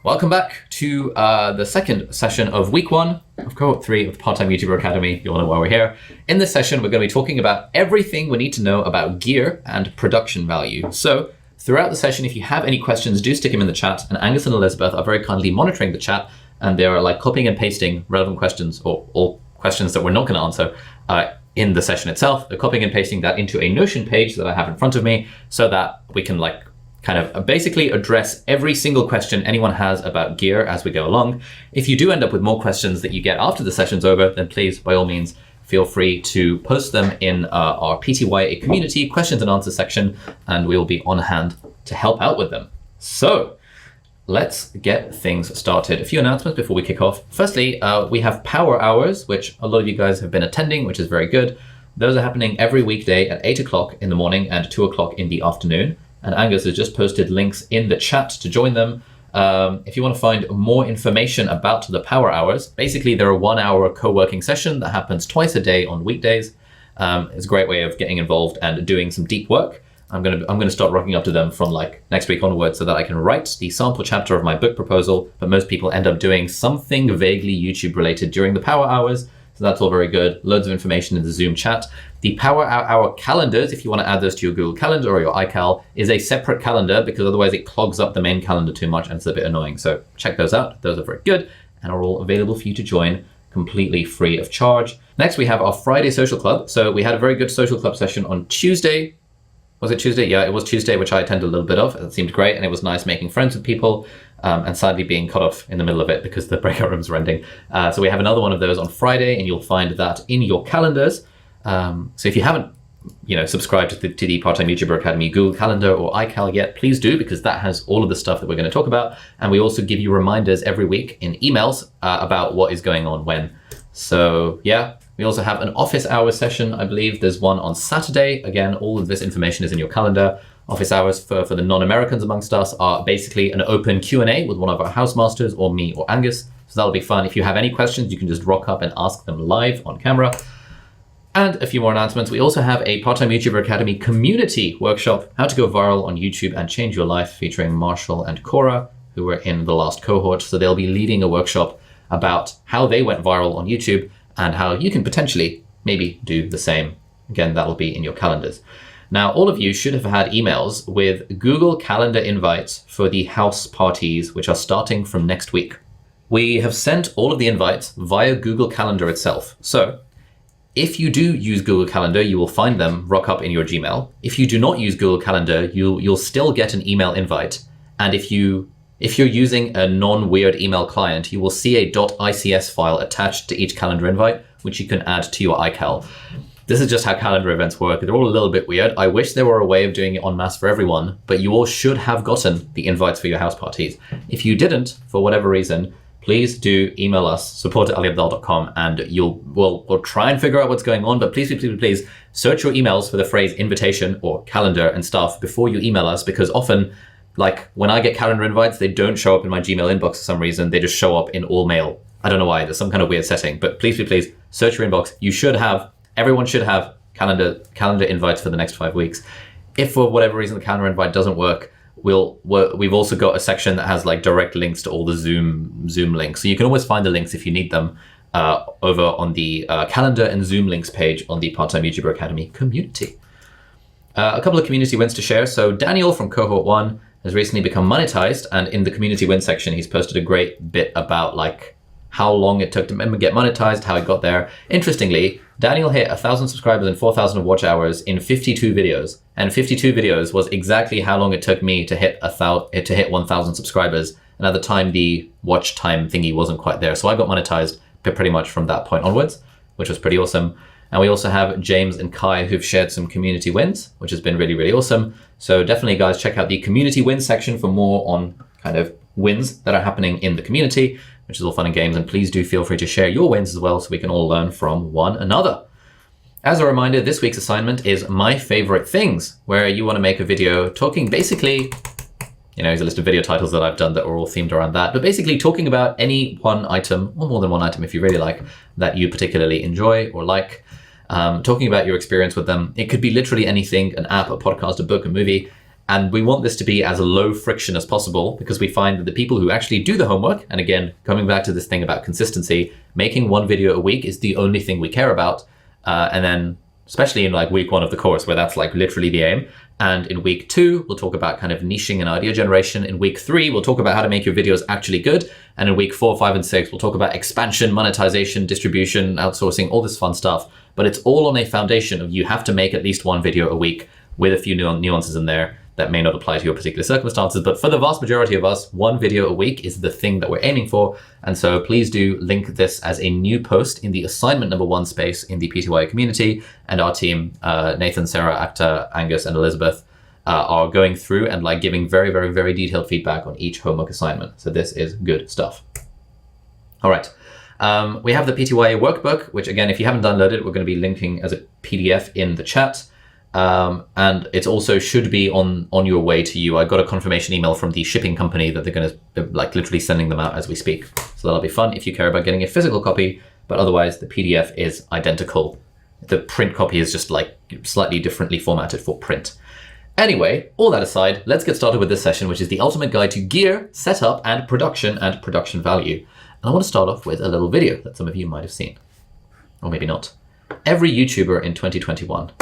Welcome back to the second session of week 1 of cohort 3 of the Part-Time YouTuber Academy. You all know why we're here. In this session, we're going to be talking about everything we need to know about gear and production value. So throughout the session, if you have any questions, do stick them in the chat. And Angus and Elizabeth are very kindly monitoring the chat, and they are like copying and pasting relevant questions or questions that we're not going to answer in the session itself. They're copying and pasting that into a Notion page that I have in front of me so that we can kind of basically address every single question anyone has about gear as we go along. If you do end up with more questions that you get after the session's over, then please, by all means, feel free to post them in our PTYA community questions and answers section, and we will be on hand to help out with them. So let's get things started. A few announcements before we kick off. Firstly, we have power hours, which a lot of you guys have been attending, which is very good. Those are happening every weekday at 8 o'clock in the morning and 2 o'clock in the afternoon. And Angus has just posted links in the chat to join them. If you want to find more information about the power hours, basically they're a 1-hour co-working session that happens twice a day on weekdays. It's a great way of getting involved and doing some deep work. I'm gonna start rocking up to them from next week onwards so that I can write the sample chapter of my book proposal, but most people end up doing something vaguely YouTube related during the power hours. So that's all very good. Loads of information in the Zoom chat. The Power Hour calendars, if you want to add those to your Google Calendar or your iCal, is a separate calendar because otherwise it clogs up the main calendar too much and it's a bit annoying. So check those out. Those are very good and are all available for you to join completely free of charge. Next, we have our Friday Social Club. So we had a very good Social Club session on Tuesday. Was it Tuesday? Yeah, it was Tuesday, which I attended a little bit of. It seemed great and it was nice making friends with people. And sadly being cut off in the middle of it because the breakout rooms were ending. So we have another one of those on Friday, and you'll find that in your calendars. So if you haven't, subscribed to the Part-Time YouTuber Academy Google Calendar or iCal yet, please do, because that has all of the stuff that we're going to talk about. And we also give you reminders every week in emails about what is going on when. So yeah, we also have an office hours session. I believe there's one on Saturday. Again, all of this information is in your calendar. Office hours for the non-Americans amongst us are basically an open Q&A with one of our house masters or me or Angus. So that'll be fun. If you have any questions, you can just rock up and ask them live on camera. And a few more announcements. We also have a Part-Time YouTuber Academy community workshop, How to Go Viral on YouTube and Change Your Life, featuring Marshall and Cora, who were in the last cohort. So they'll be leading a workshop about how they went viral on YouTube and how you can potentially maybe do the same. Again, that'll be in your calendars. Now, all of you should have had emails with Google Calendar invites for the house parties, which are starting from next week. We have sent all of the invites via Google Calendar itself. So if you do use Google Calendar, you will find them rock up in your Gmail. If you do not use Google Calendar, you'll still get an email invite. And if you're using a non-weird email client, you will see a .ics file attached to each calendar invite, which you can add to your iCal. This is just how calendar events work. They're all a little bit weird. I wish there were a way of doing it en masse for everyone, but you all should have gotten the invites for your house parties. If you didn't, for whatever reason, please do email us, support@aliabdaal.com, and we'll try and figure out what's going on, but please search your emails for the phrase invitation or calendar and stuff before you email us, because often, when I get calendar invites, they don't show up in my Gmail inbox for some reason. They just show up in all mail. I don't know why. There's some kind of weird setting, but please search your inbox. Everyone should have calendar invites for the next 5 weeks. If for whatever reason the calendar invite doesn't work, we've also got a section that has direct links to all the Zoom links. So you can always find the links if you need them over on the calendar and Zoom links page on the Part-Time YouTuber Academy community. A couple of community wins to share. So Daniel from cohort 1 has recently become monetized, and in the community win section, he's posted a great bit about how long it took to get monetized, how he got there. Interestingly, Daniel hit 1,000 subscribers and 4,000 watch hours in 52 videos. And 52 videos was exactly how long it took me to hit 1,000 subscribers. And at the time, the watch time thingy wasn't quite there. So I got monetized pretty much from that point onwards, which was pretty awesome. And we also have James and Kai who've shared some community wins, which has been really, really awesome. So definitely, guys, check out the community wins section for more on kind of wins that are happening in the community, which is all fun and games. And please do feel free to share your wins as well so we can all learn from one another. As a reminder, this week's assignment is My Favorite Things, where you want to make a video talking basically, here's a list of video titles that I've done that are all themed around that, but basically talking about any one item, or more than one item if you really like, that you particularly enjoy or like, talking about your experience with them. It could be literally anything, an app, a podcast, a book, a movie, And we want this to be as low friction as possible because we find that the people who actually do the homework, and again, coming back to this thing about consistency, making one video a week is the only thing we care about. And then especially in like week 1 of the course where that's like literally the aim. And in week 2, we'll talk about kind of niching and idea generation. In week 3, we'll talk about how to make your videos actually good. And in week 4, 5, and 6, we'll talk about expansion, monetization, distribution, outsourcing, all this fun stuff. But it's all on a foundation of you have to make at least one video a week with a few nuances in there that may not apply to your particular circumstances. But for the vast majority of us, one video a week is the thing that we're aiming for. And so please do link this as a new post in the assignment number 1 space in the PTY community. And our team, Nathan, Sarah, Akta, Angus, and Elizabeth, are going through and like giving very, very, very detailed feedback on each homework assignment. So this is good stuff. All right. We have the PTY workbook, which again, if you haven't downloaded it, we're going to be linking as a PDF in the chat. And it also should be on your way to you. I got a confirmation email from the shipping company that they're going to like literally sending them out as we speak. So that'll be fun if you care about getting a physical copy, but otherwise the PDF is identical. The print copy is just like slightly differently formatted for print. Anyway, all that aside, let's get started with this session, which is the ultimate guide to gear, setup, and production value. And I want to start off with a little video that some of you might have seen, or maybe not. Every YouTuber in 2021.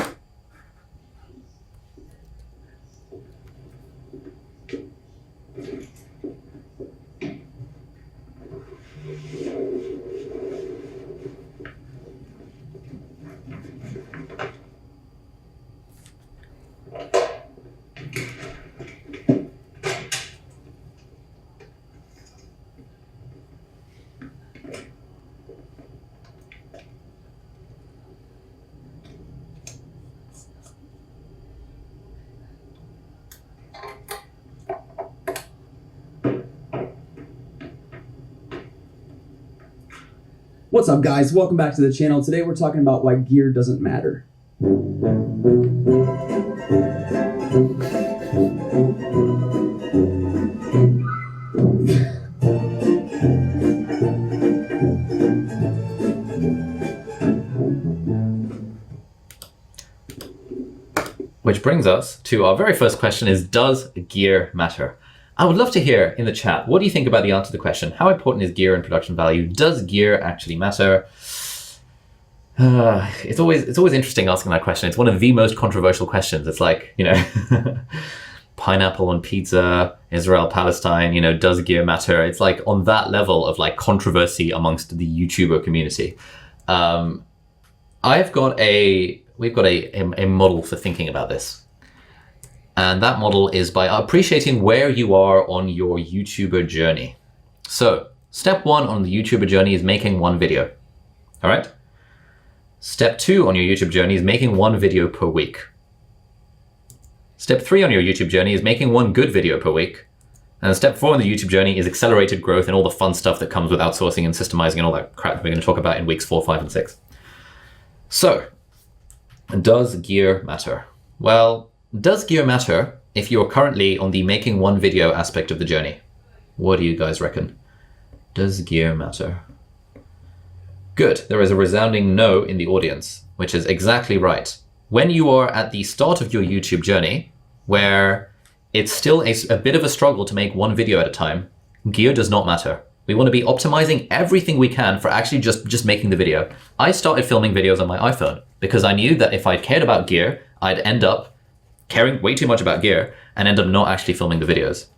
What's up, guys? Welcome back to the channel. Today we're talking about why gear doesn't matter. Which brings us to our very first question is, does gear matter? I would love to hear in the chat, what do you think about the answer to the question? How important is gear in production value? Does gear actually matter? It's always interesting asking that question. It's one of the most controversial questions. It's like, you know, pineapple on pizza, Israel, Palestine, you know, does gear matter? It's like on that level of like controversy amongst the YouTuber community. We've got a model for thinking about this. And that model is by appreciating where you are on your YouTuber journey. So step 1 on the YouTuber journey is making one video. All right. Step 2 on your YouTube journey is making one video per week. Step 3 on your YouTube journey is making one good video per week. And step 4 on the YouTube journey is accelerated growth and all the fun stuff that comes with outsourcing and systemizing and all that crap we're going to talk about in weeks 4, 5, and 6. So, does gear matter? Well, does gear matter if you're currently on the making one video aspect of the journey? What do you guys reckon? Does gear matter? Good, there is a resounding no in the audience, which is exactly right. When you are at the start of your YouTube journey, where it's still a bit of a struggle to make one video at a time, gear does not matter. We want to be optimizing everything we can for actually just making the video. I started filming videos on my iPhone because I knew that if I cared about gear, I'd end up caring way too much about gear and end up not actually filming the videos.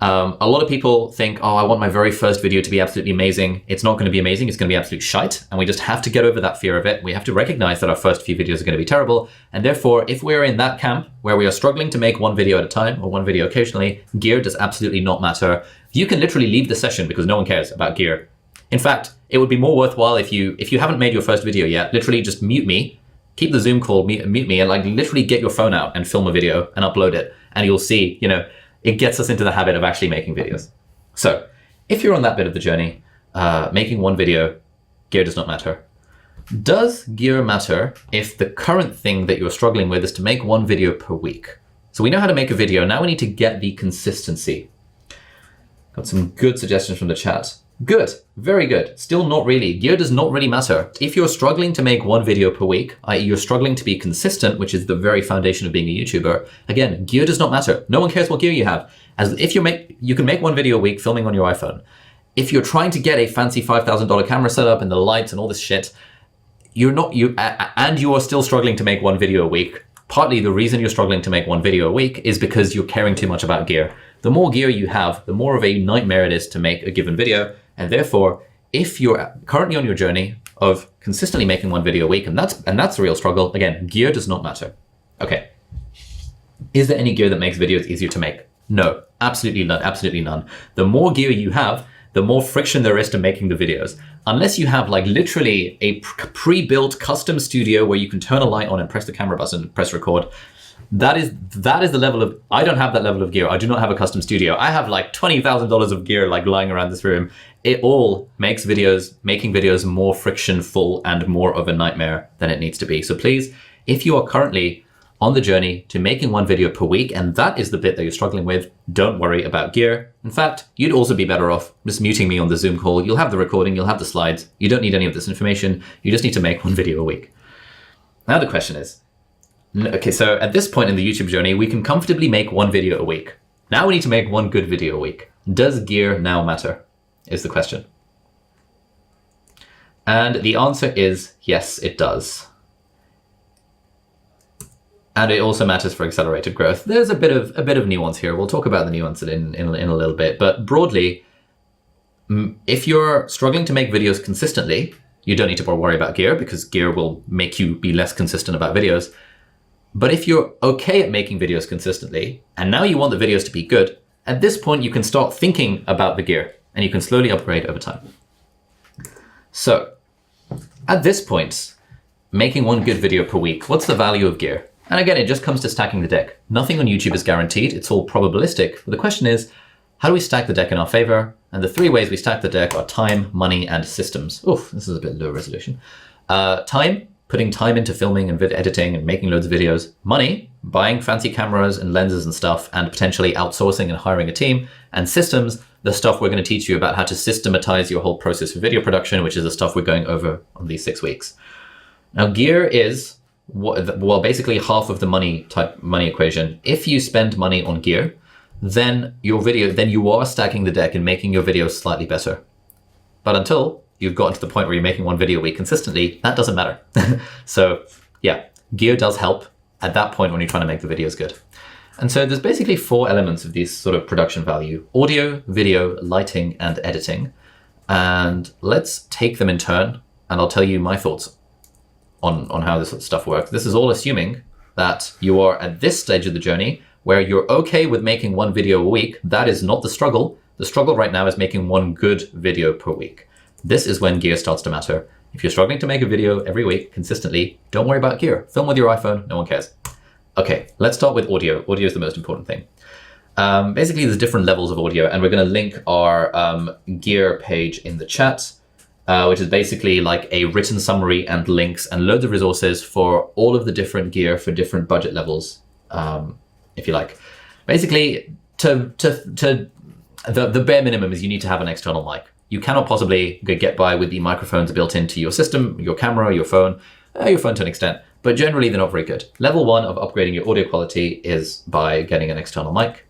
A lot of people think, oh, I want my very first video to be absolutely amazing. It's not going to be amazing. It's going to be absolute shite. And we just have to get over that fear of it. We have to recognize that our first few videos are going to be terrible. And therefore, if we're in that camp where we are struggling to make one video at a time or one video occasionally, gear does absolutely not matter. You can literally leave the session because no one cares about gear. In fact, it would be more worthwhile if you haven't made your first video yet, literally just mute me, keep the Zoom call, mute me, and like literally get your phone out and film a video and upload it. And you'll see, you know, it gets us into the habit of actually making videos. So if you're on that bit of the journey, making one video, gear does not matter. Does gear matter if the current thing that you're struggling with is to make one video per week? So we know how to make a video. Now we need to get the consistency. Got some good suggestions from the chat. Good, very good. Still not really. Gear does not really matter. If you're struggling to make one video per week, i.e. you're struggling to be consistent, which is the very foundation of being a YouTuber, again, gear does not matter. No one cares what gear you have. As if you can make one video a week filming on your iPhone. If you're trying to get a fancy $5,000 camera setup and the lights and all this shit, and you are still struggling to make one video a week, partly the reason you're struggling to make one video a week is because you're caring too much about gear. The more gear you have, the more of a nightmare it is to make a given video. And therefore, if you're currently on your journey of consistently making one video a week, and that's the real struggle, again, gear does not matter. Okay. Is there any gear that makes videos easier to make? No, absolutely none, absolutely none. The more gear you have, the more friction there is to making the videos. Unless you have like literally a pre-built custom studio where you can turn a light on and press the camera button, press record, that is the level of, I don't have that level of gear. I do not have a custom studio. I have like $20,000 of gear like lying around this room. It all makes making videos more friction-full and more of a nightmare than it needs to be. So please, if you are currently on the journey to making one video per week, and that is the bit that you're struggling with, don't worry about gear. In fact, you'd also be better off just muting me on the Zoom call. You'll have the recording, you'll have the slides. You don't need any of this information. You just need to make one video a week. Now the question is, okay, so at this point in the YouTube journey, we can comfortably make one video a week. Now we need to make one good video a week. Does gear now matter? Is the question. And the answer is yes, it does. And it also matters for accelerated growth. There's a bit of nuance here. We'll talk about the nuance in a little bit. But broadly, if you're struggling to make videos consistently, you don't need to worry about gear because gear will make you be less consistent about videos. But if you're okay at making videos consistently, and now you want the videos to be good, at this point you can start thinking about the gear and you can slowly upgrade over time. So at this point, making one good video per week, what's the value of gear? And again, it just comes to stacking the deck. Nothing on YouTube is guaranteed. It's all probabilistic. But the question is, how do we stack the deck in our favor? And the three ways we stack the deck are time, money, and systems. Oof, this is a bit low resolution. Time, putting time into filming and editing and making loads of videos. Money, buying fancy cameras and lenses and stuff, and potentially outsourcing and hiring a team. And systems, the stuff we're going to teach you about how to systematize your whole process for video production, which is the stuff we're going over on these 6 weeks. Now, gear is, well, basically half of the money equation. If you spend money on gear, then you are stacking the deck and making your videos slightly better. But until you've gotten to the point where you're making one video a week consistently, that doesn't matter. So yeah, gear does help at that point when you're trying to make the videos good. And so there's basically 4 elements of these sort of production value: audio, video, lighting, and editing. And let's take them in turn, and I'll tell you my thoughts on how this sort of stuff works. This is all assuming that you are at this stage of the journey where you're okay with making one video a week. That is not the struggle. The struggle right now is making one good video per week. This is when gear starts to matter. If you're struggling to make a video every week consistently, don't worry about gear. Film with your iPhone, no one cares. Okay, let's start with audio. Audio is the most important thing. Basically, there's different levels of audio, and we're going to link our gear page in the chat, which is basically like a written summary and links and loads of resources for all of the different gear for different budget levels, if you like. Basically, the bare minimum is you need to have an external mic. You cannot possibly get by with the microphones built into your system, your camera, your phone to an extent, but generally they're not very good. Level 1 of upgrading your audio quality is by getting an external mic.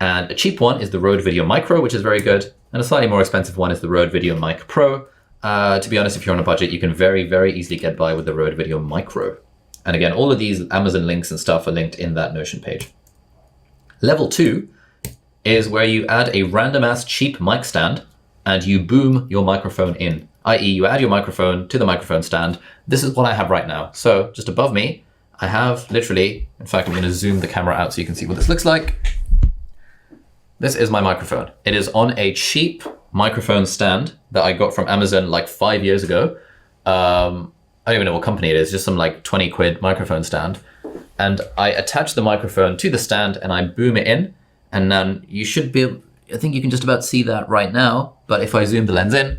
And a cheap one is the Rode Video Micro, which is very good. And a slightly more expensive one is the Rode Video Mic Pro. To be honest, if you're on a budget, you can very, very easily get by with the Rode Video Micro. And again, all of these Amazon links and stuff are linked in that Notion page. Level 2 is where you add a random ass cheap mic stand and you boom your microphone in, i.e. you add your microphone to the microphone stand. This is what I have right now. So just above me, I have literally, in fact, I'm going to zoom the camera out so you can see what this looks like. This is my microphone. It is on a cheap microphone stand that I got from Amazon like 5 years ago. I don't even know what company it is, just some like 20 quid microphone stand. And I attach the microphone to the stand and I boom it in. And then you should be, I think you can just about see that right now. But if I zoom the lens in,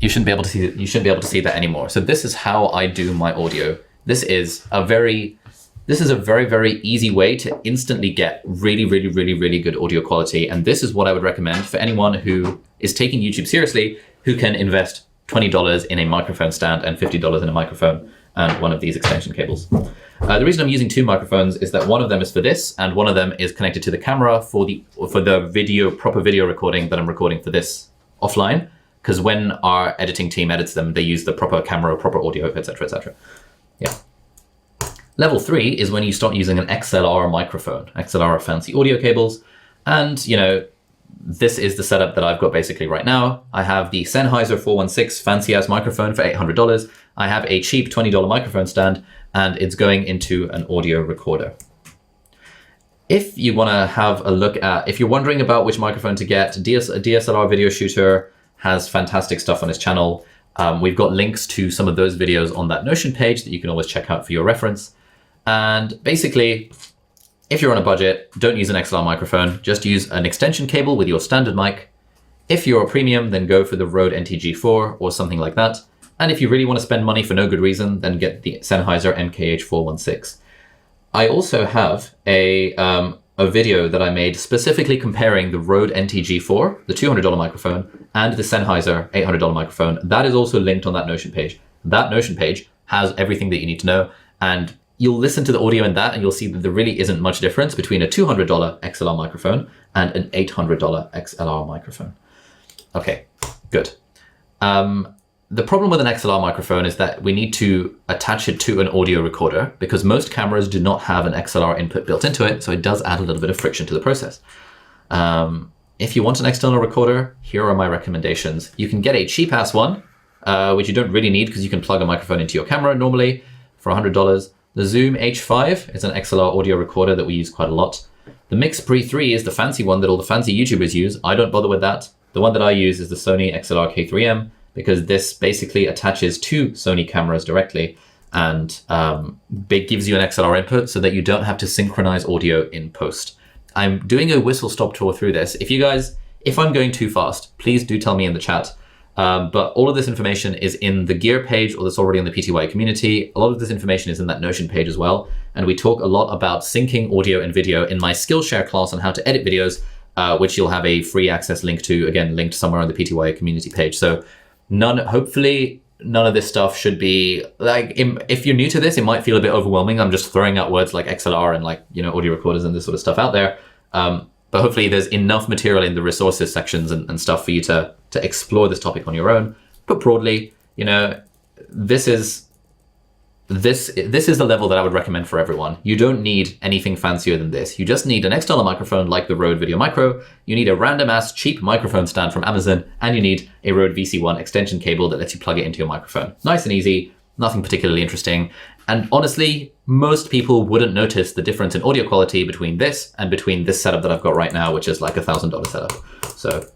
you shouldn't be able to see that anymore. So this is how I do my audio. This is a very This is a very, very easy way to instantly get really, really, really, really good audio quality. And this is what I would recommend for anyone who is taking YouTube seriously, who can invest $20 in a microphone stand and $50 in a microphone and one of these extension cables. The reason I'm using two microphones is that one of them is for this and one of them is connected to the camera for the proper video recording that I'm recording for this offline. Because when our editing team edits them, they use the proper camera, proper audio, etc., etc. Yeah. Level 3 is when you start using an XLR microphone. XLR are fancy audio cables. And, you know, this is the setup that I've got basically right now. I have the Sennheiser 416 fancy ass microphone for $800. I have a cheap $20 microphone stand, and it's going into an audio recorder. If you want to have a look at, if you're wondering about which microphone to get, a DSLR video shooter has fantastic stuff on his channel. We've got links to some of those videos on that Notion page that you can always check out for your reference. And basically, if you're on a budget, don't use an XLR microphone, just use an extension cable with your standard mic. If you're a premium, then go for the Rode NTG4 or something like that. And if you really want to spend money for no good reason, then get the Sennheiser MKH416. I also have a video that I made specifically comparing the Rode NTG4, the $200 microphone, and the Sennheiser $800 microphone. That is also linked on that Notion page. That Notion page has everything that you need to know, and you'll listen to the audio in that and you'll see that there really isn't much difference between a $200 XLR microphone and an $800 XLR microphone. Okay, good. The problem with an XLR microphone is that we need to attach it to an audio recorder because most cameras do not have an XLR input built into it, so it does add a little bit of friction to the process. If you want an external recorder, here are my recommendations. You can get a cheap-ass one, which you don't really need because you can plug a microphone into your camera normally for $100. The Zoom H5 is an XLR audio recorder that we use quite a lot. The Mix Pre 3 is the fancy one that all the fancy YouTubers use. I don't bother with that. The one that I use is the Sony XLR K3M, because this basically attaches to Sony cameras directly and it gives you an XLR input so that you don't have to synchronize audio in post. I'm doing a whistle-stop tour through this. If I'm going too fast, please do tell me in the chat. But all of this information is in the gear page or that's already in the PTY community. A lot of this information is in that Notion page as well. And we talk a lot about syncing audio and video in my Skillshare class on how to edit videos, which you'll have a free access link to, again, linked somewhere on the PTY community page. So hopefully none of this stuff should be like, if you're new to this, it might feel a bit overwhelming. I'm just throwing out words like XLR and like, you know, audio recorders and this sort of stuff out there. But hopefully there's enough material in the resources sections and stuff for you to explore this topic on your own. But broadly, you know, this is the level that I would recommend for everyone. You don't need anything fancier than this. You just need an external microphone like the Rode Video Micro. You need a random ass cheap microphone stand from Amazon, and you need a Rode VC1 extension cable that lets you plug it into your microphone. Nice and easy, nothing particularly interesting. And honestly, most people wouldn't notice the difference in audio quality between this and between this setup that I've got right now, which is like $1,000 setup. So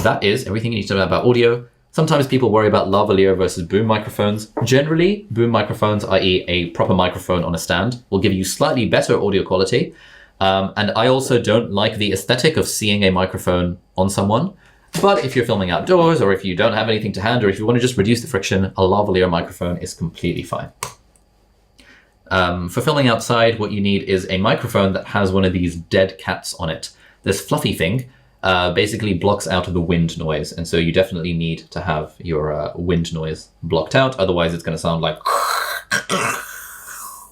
that is everything you need to know about audio. Sometimes people worry about lavalier versus boom microphones. Generally, boom microphones, i.e. a proper microphone on a stand, will give you slightly better audio quality. And I also don't like the aesthetic of seeing a microphone on someone. But if you're filming outdoors, or if you don't have anything to hand, or if you want to just reduce the friction, a lavalier microphone is completely fine. For filming outside, what you need is a microphone that has one of these dead cats on it. This fluffy thing basically blocks out the wind noise, and so you definitely need to have your wind noise blocked out, otherwise it's going to sound like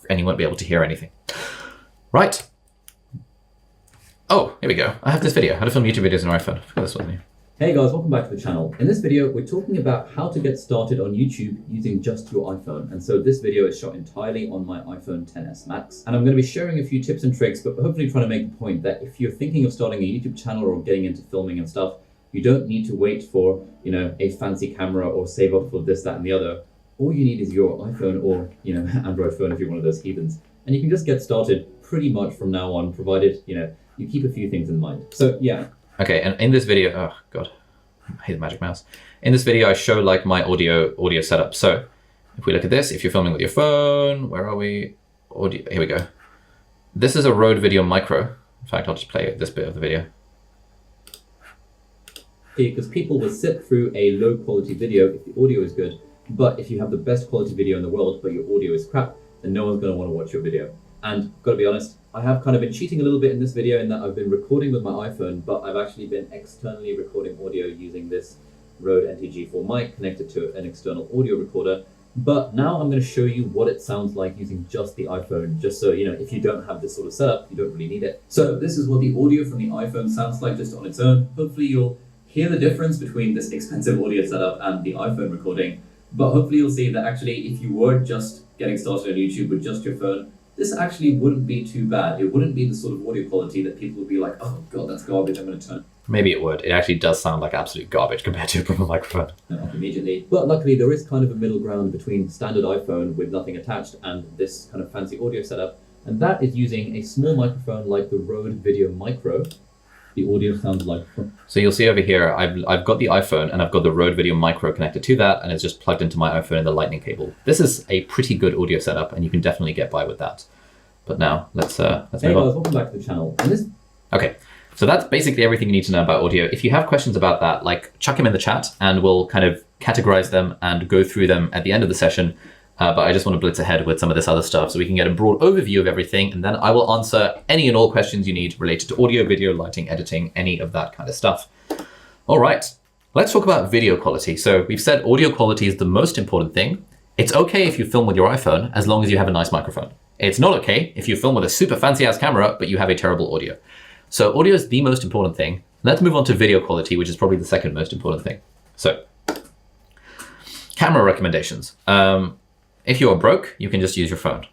and you won't be able to hear anything. Right. Oh, here we go. I have this video, how to film YouTube videos on your iPhone. I forgot this one. Hey guys, welcome back to the channel. In this video, we're talking about how to get started on YouTube using just your iPhone. And so this video is shot entirely on my iPhone XS Max. And I'm going to be sharing a few tips and tricks, but hopefully trying to make the point that if you're thinking of starting a YouTube channel or getting into filming and stuff, you don't need to wait for, you know, a fancy camera or save up for this, that, and the other. All you need is your iPhone or, you know, Android phone if you're one of those heathens. And you can just get started pretty much from now on, provided, you know, you keep a few things in mind. So yeah. Okay, and in this video, oh god, I hate the magic mouse. In this video, I show like my audio setup. So if we look at this, if you're filming with your phone, where are we? Audio, here we go. This is a Rode Video Micro. In fact, I'll just play this bit of the video. Because people will sit through a low quality video if the audio is good, but if you have the best quality video in the world, but your audio is crap, then no one's going to want to watch your video. And gotta be honest, I have kind of been cheating a little bit in this video in that I've been recording with my iPhone, but I've actually been externally recording audio using this Rode NT-G4 mic connected to an external audio recorder. But now I'm going to show you what it sounds like using just the iPhone, just so, you know, if you don't have this sort of setup, you don't really need it. So this is what the audio from the iPhone sounds like just on its own. Hopefully you'll hear the difference between this expensive audio setup and the iPhone recording. But hopefully you'll see that actually if you were just getting started on YouTube with just your phone, this actually wouldn't be too bad. It wouldn't be the sort of audio quality that people would be like, oh God, that's garbage, I'm going to turn it. Maybe it would. It actually does sound like absolute garbage compared to a proper microphone. Off immediately. But luckily there is kind of a middle ground between standard iPhone with nothing attached and this kind of fancy audio setup. And that is using a small microphone like the Rode Video Micro. The audio sounds like... So you'll see over here, I've got the iPhone and I've got the Rode Video Micro connected to that, and it's just plugged into my iPhone in the lightning cable. This is a pretty good audio setup and you can definitely get by with that. But now let's Hey move guys, on. welcome back to the channel. And this... Okay, so that's basically everything you need to know about audio. If you have questions about that, like chuck them in the chat and we'll kind of categorize them and go through them at the end of the session. But I just want to blitz ahead with some of this other stuff so we can get a broad overview of everything, and then I will answer any and all questions you need related to audio, video, lighting, editing, any of that kind of stuff. All right, let's talk about video quality. So we've said audio quality is the most important thing. It's okay if you film with your iPhone as long as you have a nice microphone. It's not okay if you film with a super fancy ass camera, but you have a terrible audio. So audio is the most important thing. Let's move on to video quality, which is probably the second most important thing. So camera recommendations. If you're broke, you can just use your phone.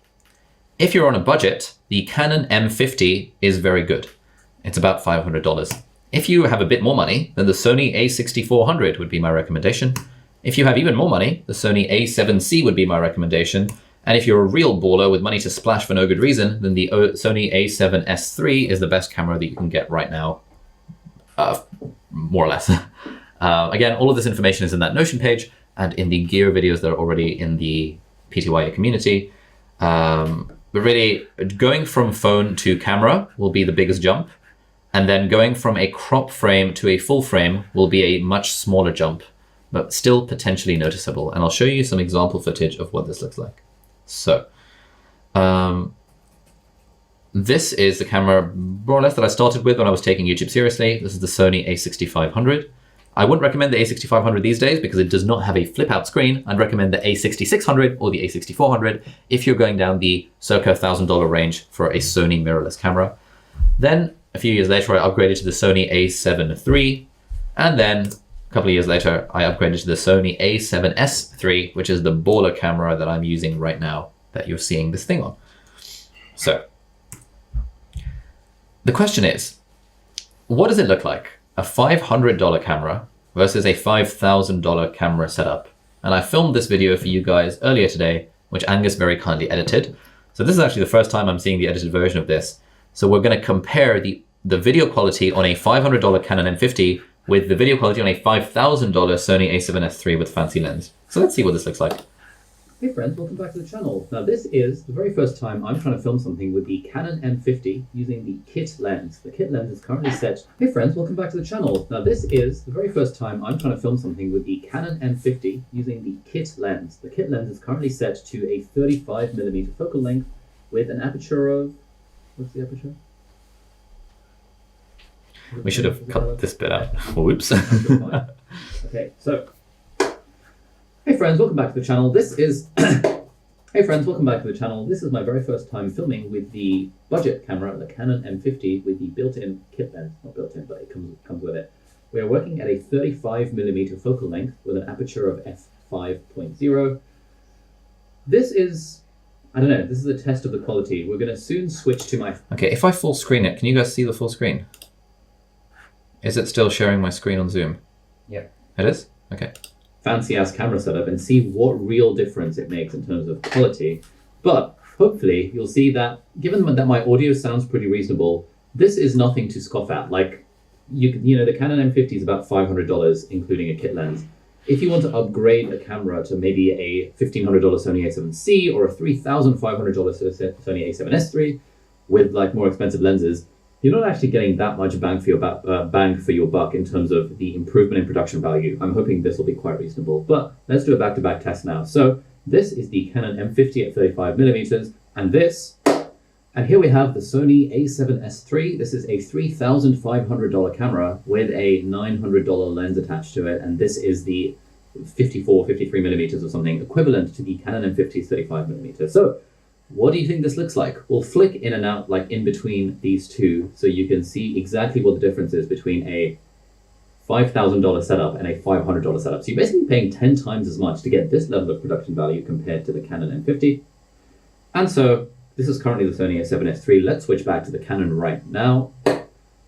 If you're on a budget, the Canon M50 is very good. It's about $500. If you have a bit more money, then the Sony a6400 would be my recommendation. If you have even more money, the Sony a7C would be my recommendation. And if you're a real baller with money to splash for no good reason, then the Sony a7S III is the best camera that you can get right now, more or less. Again, all of this information is in that Notion page and in the gear videos that are already in the PTYA community. But really, going from phone to camera will be the biggest jump. And then going from a crop frame to a full frame will be a much smaller jump, but still potentially noticeable. And I'll show you some example footage of what this looks like. So this is the camera more or less that I started with when I was taking YouTube seriously. This is the Sony a6500. I wouldn't recommend the a6500 these days because it does not have a flip out screen. I'd recommend the a6600 or the a6400 if you're going down the circa $1,000 range for a Sony mirrorless camera. Then a few years later, I upgraded to the Sony a7 III. And then a couple of years later, I upgraded to the Sony a7S III, which is the baller camera that I'm using right now that you're seeing this thing on. So the question is, what does it look like? A $500 camera versus a $5,000 camera setup. And I filmed this video for you guys earlier today, which Angus very kindly edited. So this is actually the first time I'm seeing the edited version of this. So we're going to compare the video quality on a $500 Canon M50 with the video quality on a $5,000 Sony a7S III with fancy lens. So let's see what this looks like. Hey friends, welcome back to the channel. Now this is the very first time I'm trying to film something with the Canon M50 using the kit lens. The kit lens is currently set... Hey friends, welcome back to the channel. Now this is the very first time I'm trying to film something with the Canon M50 using the kit lens. The kit lens is currently set to a 35mm focal length with an aperture of... What's the aperture? We should have cut this bit out. Whoops. Okay, so... Hey friends, welcome back to the channel. This is... Hey friends, welcome back to the channel. This is my very first time filming with the budget camera, the Canon M50, with the built-in kit lens. Not built-in, but it comes with it. We are working at a 35mm focal length with an aperture of f5.0. This is... I don't know, this is a test of the quality. We're going to soon switch to my... Okay, if I full screen it, can you guys see the full screen? Is it still sharing my screen on Zoom? Yeah. It is? Okay. Fancy ass camera setup and see what real difference it makes in terms of quality. But hopefully you'll see that given that my audio sounds pretty reasonable, this is nothing to scoff at. Like, you know, the Canon M50 is about $500, including a kit lens. If you want to upgrade a camera to maybe a $1,500 Sony a7C or a $3,500 Sony a7S III with like more expensive lenses, you're not actually getting that much bang for your buck in terms of the improvement in production value. I'm hoping this will be quite reasonable, but let's do a back-to-back test now. So this is the Canon M50 at 35mm, and this And here we have the Sony a7S III. This is a $3,500 camera with a $900 lens attached to it. And this is the 53 millimeters or something, equivalent to the Canon M50's 35 millimeters. So what do you think this looks like? We'll flick in and out like in between these two so you can see exactly what the difference is between a $5,000 setup and a $500 setup. So you're basically paying 10 times as much to get this level of production value compared to the Canon M50. And so this is currently the Sony a7S III. Let's switch back to the Canon right now.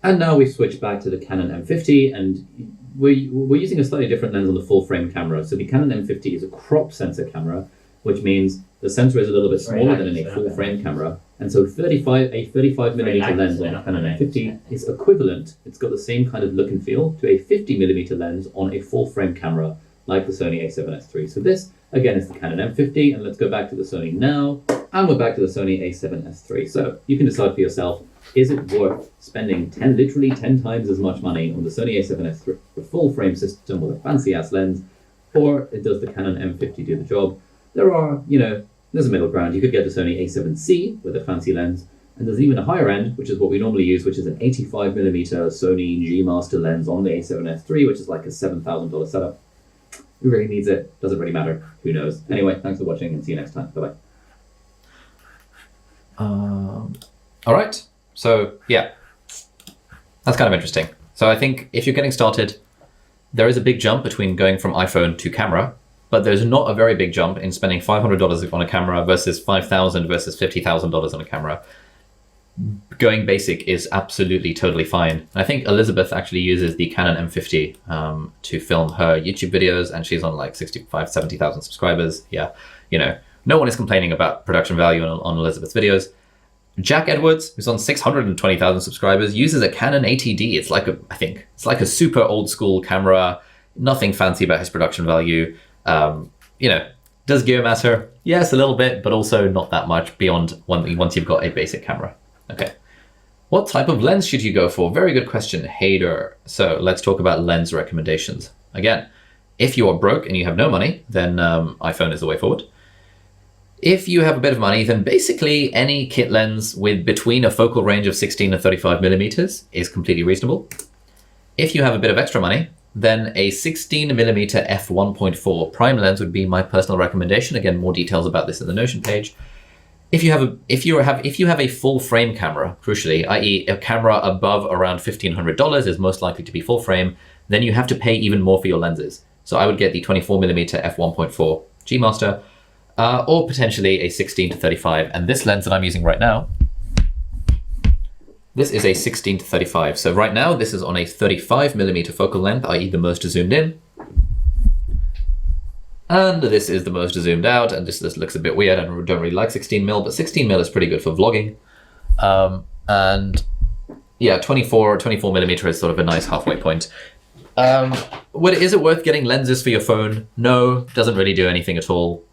And now we've switched back to the Canon M50, and we're using a slightly different lens on the full frame camera. So the Canon M50 is a crop sensor camera, which means the sensor is a little bit smaller than in a full frame camera. And so a 35 millimeter lens on a Canon M50 is equivalent. It's got the same kind of look and feel to a 50 millimeter lens on a full frame camera like the Sony a7S III. So this, again, is the Canon M50. And let's go back to the Sony now. And we're back to the Sony a7S III. So you can decide for yourself, is it worth spending literally 10 times as much money on the Sony a7S III, a full frame system with a fancy ass lens, or does the Canon M50 do the job? There's a middle ground. You could get the Sony a7C with a fancy lens, and there's even a higher end, which is what we normally use, which is an 85 millimeter Sony G Master lens on the a7S III, which is like a $7,000 setup. Who really needs it? Doesn't really matter. Who knows? Anyway, thanks for watching and see you next time. Bye-bye. All right. So yeah, that's kind of interesting. So I think if you're getting started, there is a big jump between going from iPhone to camera, but there's not a very big jump in spending $500 on a camera versus $5,000 versus $50,000 on a camera. Going basic is absolutely totally fine. And I think Elizabeth actually uses the Canon M50 to film her YouTube videos, and she's on like 70,000 subscribers. Yeah, no one is complaining about production value on Elizabeth's videos. Jack Edwards, who's on 620,000 subscribers, uses a Canon ATD. It's like a super old school camera. Nothing fancy about his production value. Does gear matter? Yes, a little bit, but also not that much beyond once you've got a basic camera. Okay. What type of lens should you go for? Very good question, Hader. So let's talk about lens recommendations. Again, if you are broke and you have no money, then iPhone is the way forward. If you have a bit of money, then basically any kit lens with between a focal range of 16 and 35 millimeters is completely reasonable. If you have a bit of extra money, then a 16 millimeter f1.4 prime lens would be my personal recommendation. Again, more details about this in the Notion page. If you have a full frame camera, crucially, i.e. a camera above around $1,500 is most likely to be full frame, then you have to pay even more for your lenses. So I would get the 24 millimeter f1.4 G Master, or potentially a 16 to 35. And this lens that I'm using right now, this is a 16 to 35. So right now, this is on a 35 millimeter focal length, i.e. the most zoomed in. And this is the most zoomed out. And this looks a bit weird. I don't really like 16 mil, but 16 mil is pretty good for vlogging. And yeah, 24 millimeter is sort of a nice halfway point. Is it worth getting lenses for your phone? No, doesn't really do anything at all.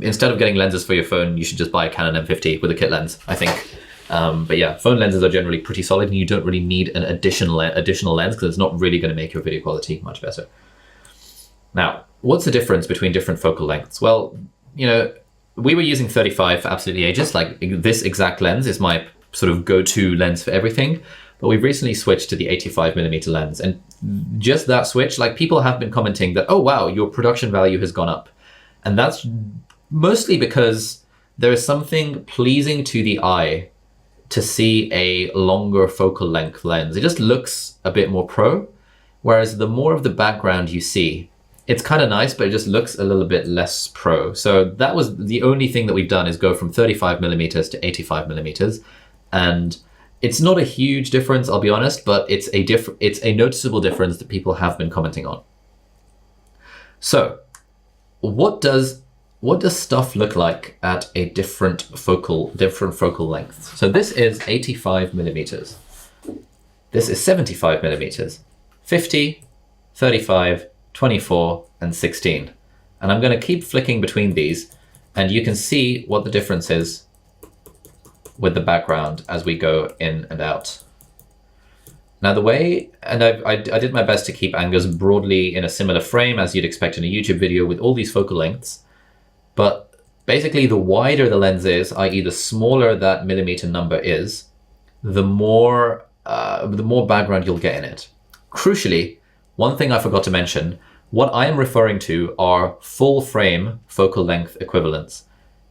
Instead of getting lenses for your phone, you should just buy a Canon M50 with a kit lens, I think. But yeah, phone lenses are generally pretty solid, and you don't really need an additional lens because it's not really going to make your video quality much better. Now, what's the difference between different focal lengths? Well, we were using 35 for absolutely ages. Like this exact lens is my sort of go-to lens for everything. But we've recently switched to the 85 millimeter lens, and just that switch, like people have been commenting that, oh wow, your production value has gone up. And that's mostly because there is something pleasing to the eye to see a longer focal length lens. It just looks a bit more pro, whereas the more of the background you see, it's kind of nice, but it just looks a little bit less pro. So that was the only thing that we've done, is go from 35 millimeters to 85 millimeters. And it's not a huge difference, I'll be honest, but it's a noticeable difference that people have been commenting on. So what does stuff look like at a different focal length? So this is 85 millimeters. This is 75 millimeters, 50, 35, 24, and 16. And I'm going to keep flicking between these, and you can see what the difference is with the background as we go in and out. Now I did my best to keep angles broadly in a similar frame as you'd expect in a YouTube video with all these focal lengths. But basically the wider the lens is, i.e. the smaller that millimeter number is, the more background you'll get in it. Crucially, one thing I forgot to mention, what I am referring to are full frame focal length equivalents.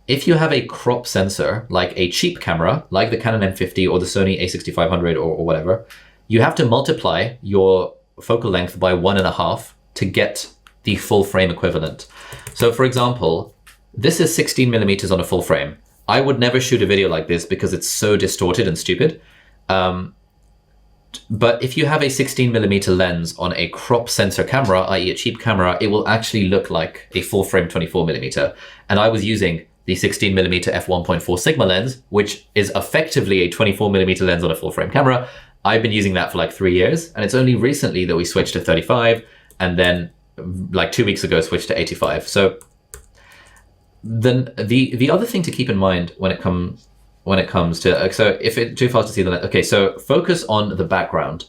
If you have a crop sensor, like a cheap camera, like the Canon M50 or the Sony a6500 or whatever, you have to multiply your focal length by 1.5 to get the full frame equivalent. So for example, this is 16 millimeters on a full frame. I would never shoot a video like this because it's so distorted and stupid. But if you have a 16 millimeter lens on a crop sensor camera, i.e. a cheap camera, it will actually look like a full frame 24 millimeter. And I was using the 16 millimeter f1.4 Sigma lens, which is effectively a 24 millimeter lens on a full frame camera. I've been using that for like 3 years, and it's only recently that we switched to 35, and then like 2 weeks ago switched to 85. So then the other thing to keep in mind when it comes to, so if it's too fast to see the lens, okay, so focus on the background.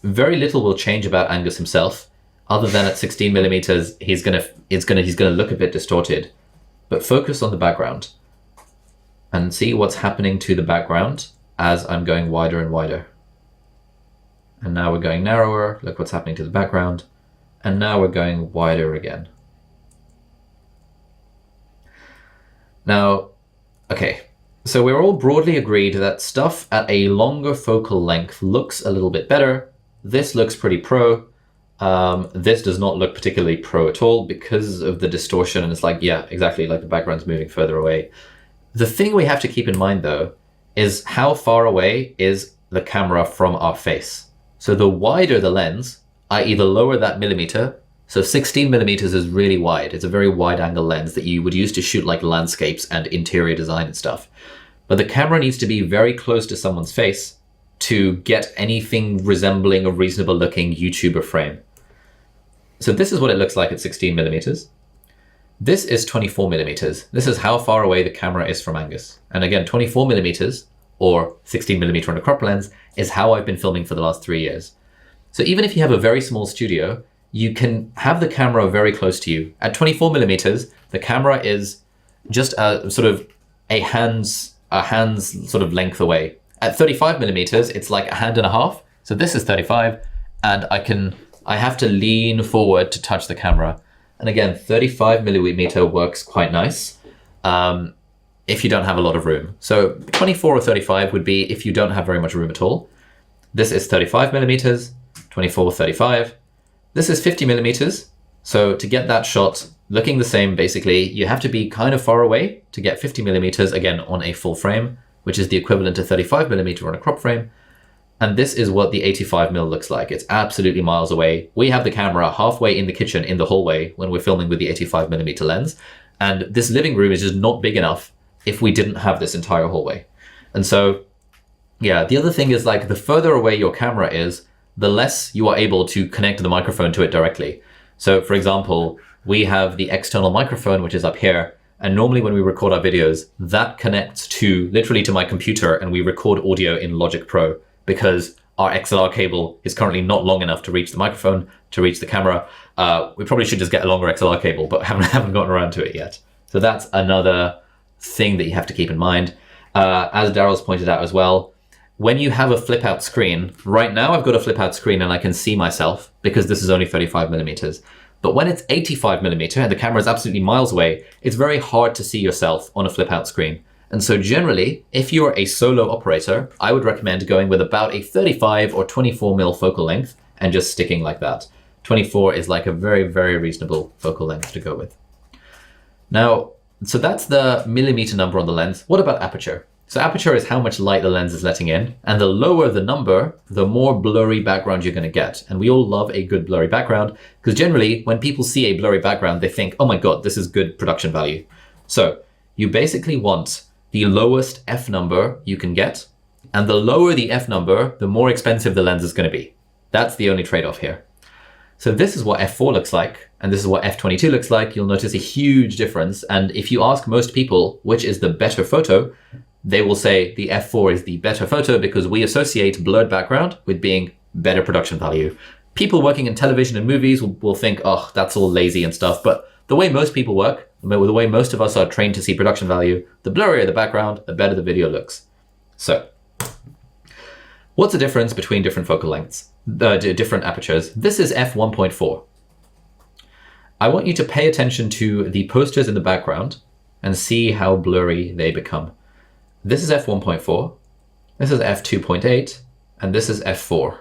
Very little will change about Angus himself, other than at 16 millimeters, he's gonna look a bit distorted. But focus on the background and see what's happening to the background as I'm going wider and wider. And now we're going narrower. Look what's happening to the background. And now we're going wider again. Now, okay, so we're all broadly agreed that stuff at a longer focal length looks a little bit better. This looks pretty pro. This does not look particularly pro at all because of the distortion, and it's like, yeah, exactly, like the background's moving further away. The thing we have to keep in mind though is how far away is the camera from our face. So the wider the lens, i.e. the lower that millimeter, so 16 millimeters is really wide. It's a very wide angle lens that you would use to shoot like landscapes and interior design and stuff. But the camera needs to be very close to someone's face to get anything resembling a reasonable looking YouTuber frame. So this is what it looks like at 16 millimeters. This is 24 millimeters. This is how far away the camera is from Angus. And again, 24 millimeters or 16 millimeter on a crop lens is how I've been filming for the last 3 years. So even if you have a very small studio, you can have the camera very close to you. At 24 millimeters, the camera is just a sort of a hand's sort of length away. At 35 millimeters, it's like a hand and a half. So this is 35, and I have to lean forward to touch the camera. And again, 35 millimeter works quite nice if you don't have a lot of room. So 24 or 35 would be if you don't have very much room at all. This is 35 millimeters, 24, 35. This is 50 millimeters. So to get that shot looking the same, basically, you have to be kind of far away to get 50 millimeters, again, on a full frame, which is the equivalent to 35 millimeter on a crop frame. And this is what the 85 mil looks like. It's absolutely miles away. We have the camera halfway in the kitchen in the hallway when we're filming with the 85 millimeter lens. And this living room is just not big enough if we didn't have this entire hallway. And so, yeah, the other thing is like the further away your camera is, the less you are able to connect the microphone to it directly. So for example, we have the external microphone, which is up here. And normally when we record our videos, that connects to literally to my computer, and we record audio in Logic Pro, because our XLR cable is currently not long enough to reach the microphone, to reach the camera. We probably should just get a longer XLR cable, but haven't gotten around to it yet. So that's another thing that you have to keep in mind. As Daryl's pointed out as well, when you have a flip out screen, right now I've got a flip out screen and I can see myself because this is only 35 millimeters. But when it's 85 millimeter and the camera is absolutely miles away, it's very hard to see yourself on a flip out screen. And so generally, if you're a solo operator, I would recommend going with about a 35 or 24 mil focal length and just sticking like that. 24 is like a very, very reasonable focal length to go with. Now, so that's the millimeter number on the lens. What about aperture? So aperture is how much light the lens is letting in, and the lower the number, the more blurry background you're going to get. And we all love a good blurry background, because generally when people see a blurry background, they think, oh my God, this is good production value. So you basically want the lowest f number you can get, and the lower the f number, the more expensive the lens is going to be. That's the only trade-off here. So this is what f4 looks like, and this is what f22 looks like. You'll notice a huge difference. And if you ask most people which is the better photo, they will say the f4 is the better photo because we associate blurred background with being better production value. People working in television and movies will think, oh, that's all lazy and stuff. But the way most people work, the way most of us are trained to see production value, the blurrier the background, the better the video looks. So, what's the difference between different focal lengths, different apertures? This is f1.4. I want you to pay attention to the posters in the background and see how blurry they become. This is f1.4, this is f2.8, and this is f4.